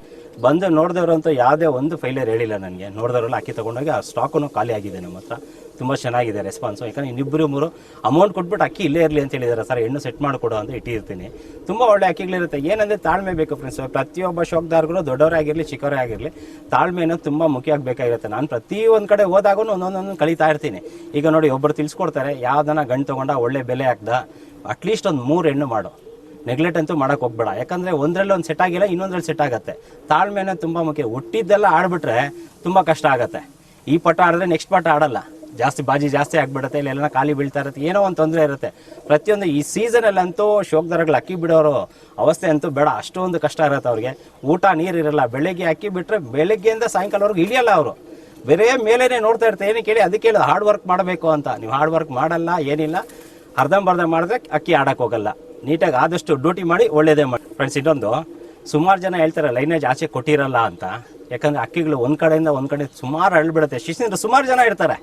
ಬಂದು ನೋಡಿದವ್ರಂತೂ ಯಾವುದೇ ಒಂದು ಫೈಲರ್ ಹೇಳಿಲ್ಲ ನನಗೆ. ನೋಡಿದವರೆಲ್ಲ ಅಕ್ಕಿ ತೊಗೊಂಡೋಗಿ ಆ ಸ್ಟಾಕು ಖಾಲಿ ಆಗಿದೆ ನಮ್ಮ ಹತ್ರ. ತುಂಬ ಚೆನ್ನಾಗಿದೆ ರೆಸ್ಪಾನ್ಸು. ಯಾಕಂದರೆ ಇನ್ನಿಬ್ಬರು 3 ಅಮೌಂಟ್ ಕೊಟ್ಬಿಟ್ಟು ಅಕ್ಕಿ ಇಲ್ಲೇ ಇರಲಿ ಅಂತ ಹೇಳಿದ್ದಾರೆ ಸರ್. ಹೆಣ್ಣು ಸೆಟ್ ಮಾಡಿಕೊಡು ಅಂತ ಇಟ್ಟಿರ್ತೀನಿ. ತುಂಬ ಒಳ್ಳೆ ಅಕ್ಕಿಗಳಿರುತ್ತೆ. ಏನಂದರೆ ತಾಳ್ಮೆ ಬೇಕು ಫ್ರೆಂಡ್ಸ್. ಪ್ರತಿಯೊಬ್ಬ ಶೋಕ್ದಾರ್ಗಳು ದೊಡ್ಡವರೇ ಆಗಿರಲಿ ಚಿಕ್ಕವರೇ ಆಗಿರಲಿ ತಾಳ್ಮೆಯನ್ನು ತುಂಬ ಮುಖ್ಯ ಆಗಬೇಕಾಗಿರುತ್ತೆ. ನಾನು ಪ್ರತಿಯೊಂದು ಕಡೆ ಹೋದಾಗೂ ಒಂದೊಂದು ಕಲಿತಾ ಇರ್ತೀನಿ. ಈಗ ನೋಡಿ, ಒಬ್ಬರು ತಿಳಿಸ್ಕೊಡ್ತಾರೆ ಯಾವುದನ್ನ ಗಂಡು ತೊಗೊಂಡ ಒಳ್ಳೆ ಬೆಲೆ ಹಾಕ್ದ ಅಟ್ಲೀಸ್ಟ್ ಒಂದು 3 ಹೆಣ್ಣು ಮಾಡು. ನೆಗ್ಲೆಕ್ಟ್ ಅಂತೂ ಮಾಡೋಕೆ ಹೋಗ್ಬೇಡ. ಯಾಕಂದರೆ ಒಂದರಲ್ಲಿ ಒಂದು ಸೆಟ್ ಆಗಿಲ್ಲ, ಇನ್ನೊಂದ್ರಲ್ಲಿ ಸೆಟ್ ಆಗುತ್ತೆ. ತಾಳ್ಮೆನ ತುಂಬ ಮುಖ್ಯ. ಹುಟ್ಟಿದ್ದೆಲ್ಲ ಆಡ್ಬಿಟ್ರೆ ತುಂಬ ಕಷ್ಟ ಆಗುತ್ತೆ. ಈ ಪಟ ಆಡಿದ್ರೆ ನೆಕ್ಸ್ಟ್ ಪಟ ಆಡಲ್ಲ. ಬಾಜಿ ಜಾಸ್ತಿ ಆಗಿಬಿಡುತ್ತೆ. ಇಲ್ಲೆಲ್ಲ ಖಾಲಿ ಬೀಳ್ತಾ ಇರುತ್ತೆ. ಏನೋ ಒಂದು ತೊಂದರೆ ಇರುತ್ತೆ. ಪ್ರತಿಯೊಂದು ಈ ಸೀಸನಲ್ಲಂತೂ ಶೋಕ್ದಾರಗಳು ಅಕ್ಕಿ ಬಿಡೋರು ಅವಸ್ಥೆ ಅಂತೂ ಬೇಡ. ಅಷ್ಟೊಂದು ಕಷ್ಟ ಇರುತ್ತೆ ಅವ್ರಿಗೆ. ಊಟ ನೀರು ಇರಲ್ಲ. ಬೆಳಗ್ಗೆ ಅಕ್ಕಿ ಬಿಟ್ಟರೆ ಬೆಳಗ್ಗೆಯಿಂದ ಸಾಯಂಕಾಲವರೆಗೂ ಇಳಿಯಲ್ಲ ಅವರು. ಬೇರೆ ಮೇಲೇ ನೋಡ್ತಾ ಇರ್ತಾರೆ. ಏನಕ್ಕೆ ಹೇಳಿ, ಅದಕ್ಕೆ ಹೇಳಿ ಹಾರ್ಡ್ ವರ್ಕ್ ಮಾಡಬೇಕು ಅಂತ. ನೀವು ಹಾರ್ಡ್ ವರ್ಕ್ ಮಾಡಲ್ಲ, ಏನಿಲ್ಲ, ಅರ್ಧಂಬರ್ಧ ಮಾಡಿದ್ರೆ ಅಕ್ಕಿ ಆಡಕ್ಕೆ ಹೋಗಲ್ಲ. ನೀಟಾಗಿ ಆದಷ್ಟು ಡ್ಯೂಟಿ ಮಾಡಿ ಒಳ್ಳೇದೇ ಮಾಡಿ ಫ್ರೆಂಡ್ಸ್. ಇನ್ನೊಂದು, ಸುಮಾರು ಜನ ಹೇಳ್ತಾರೆ ಲೈನೇಜ್ ಆಚೆ ಕೊಟ್ಟಿರಲ್ಲ ಅಂತ. ಯಾಕಂದರೆ ಅಕ್ಕಿಗಳು ಒಂದು ಕಡೆಯಿಂದ ಒಂದು ಕಡೆ ಸುಮಾರು ಅಳ್ಬಿಡುತ್ತೆ. ಶಿಷ್ಯರು ಸುಮಾರು ಜನ ಇರ್ತಾರೆ,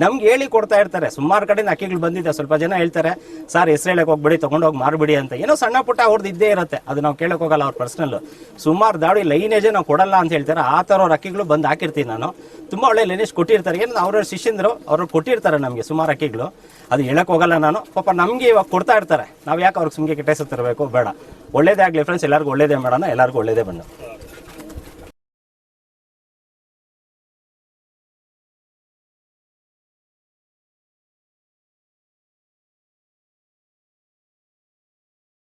ನಮ್ಗೆ ಹೇಳಿ ಕೊಡ್ತಾ ಇರ್ತಾರೆ. ಸುಮಾರು ಕಡೆಯಿಂದ ಅಕ್ಕಿಗಳು ಬಂದಿದೆ. ಸ್ವಲ್ಪ ಜನ ಹೇಳ್ತಾರೆ ಸರ್ ಹೆಸರು ಹೇಳಕ್ಕೆ ಹೋಗ್ಬಿಡಿ, ತೊಗೊಂಡೋಗಿ ಮಾರ್ಬಿಡಿ ಅಂತ. ಏನೋ ಸಣ್ಣ ಪುಟ್ಟ ಅವ್ರದ್ದು ಇದ್ದೇ ಇರುತ್ತೆ. ಅದು ನಾವು ಕೇಳಕ್ಕೆ ಹೋಗಲ್ಲ, ಅವ್ರ ಪರ್ಸ್ನಲ್ಲು. ಸುಮಾರು ದಾಡಿ ಲೈನೇಜೇ ನಾವು ಕೊಡಲ್ಲ ಅಂತ ಹೇಳ್ತಾರೆ. ಆ ಥರ ಅವ್ರ ಅಕ್ಕಿಗಳು ಬಂದು ಹಾಕಿರ್ತೀನಿ ನಾನು. ತುಂಬ ಒಳ್ಳೆ ಲೈನೇಜ್ ಕೊಟ್ಟಿರ್ತಾರೆ. ಏನು ಅವ್ರ ಶಿಷ್ಯಂದರು ಅವ್ರು ಕೊಟ್ಟಿರ್ತಾರೆ ನಮಗೆ ಸುಮಾರು ಅಕ್ಕಿಗಳು. ಅದು ಹೇಳಕ್ಕೆ ಹೋಗಲ್ಲ ನಾನು. ಪಾಪ ನಮಗೆ ಇವಾಗ ಕೊಡ್ತಾ ಇರ್ತಾರೆ. ನಾವು ಯಾಕೆ ಅವ್ರಿಗೆ ಸುಮ್ಗೆ ಕೆಟ್ಟ ಹೆಸರು ತರಬೇಕು? ಬೇಡ. ಒಳ್ಳೇದೇ ಆಗಲಿ ಫ್ರೆಂಡ್ಸ್. ಎಲ್ಲರಿಗೂ ಒಳ್ಳೇದೇ ಮಾಡೋಣ. ಎಲ್ಲರಿಗೂ ಒಳ್ಳೇದೇ ಬಣ್ಣ.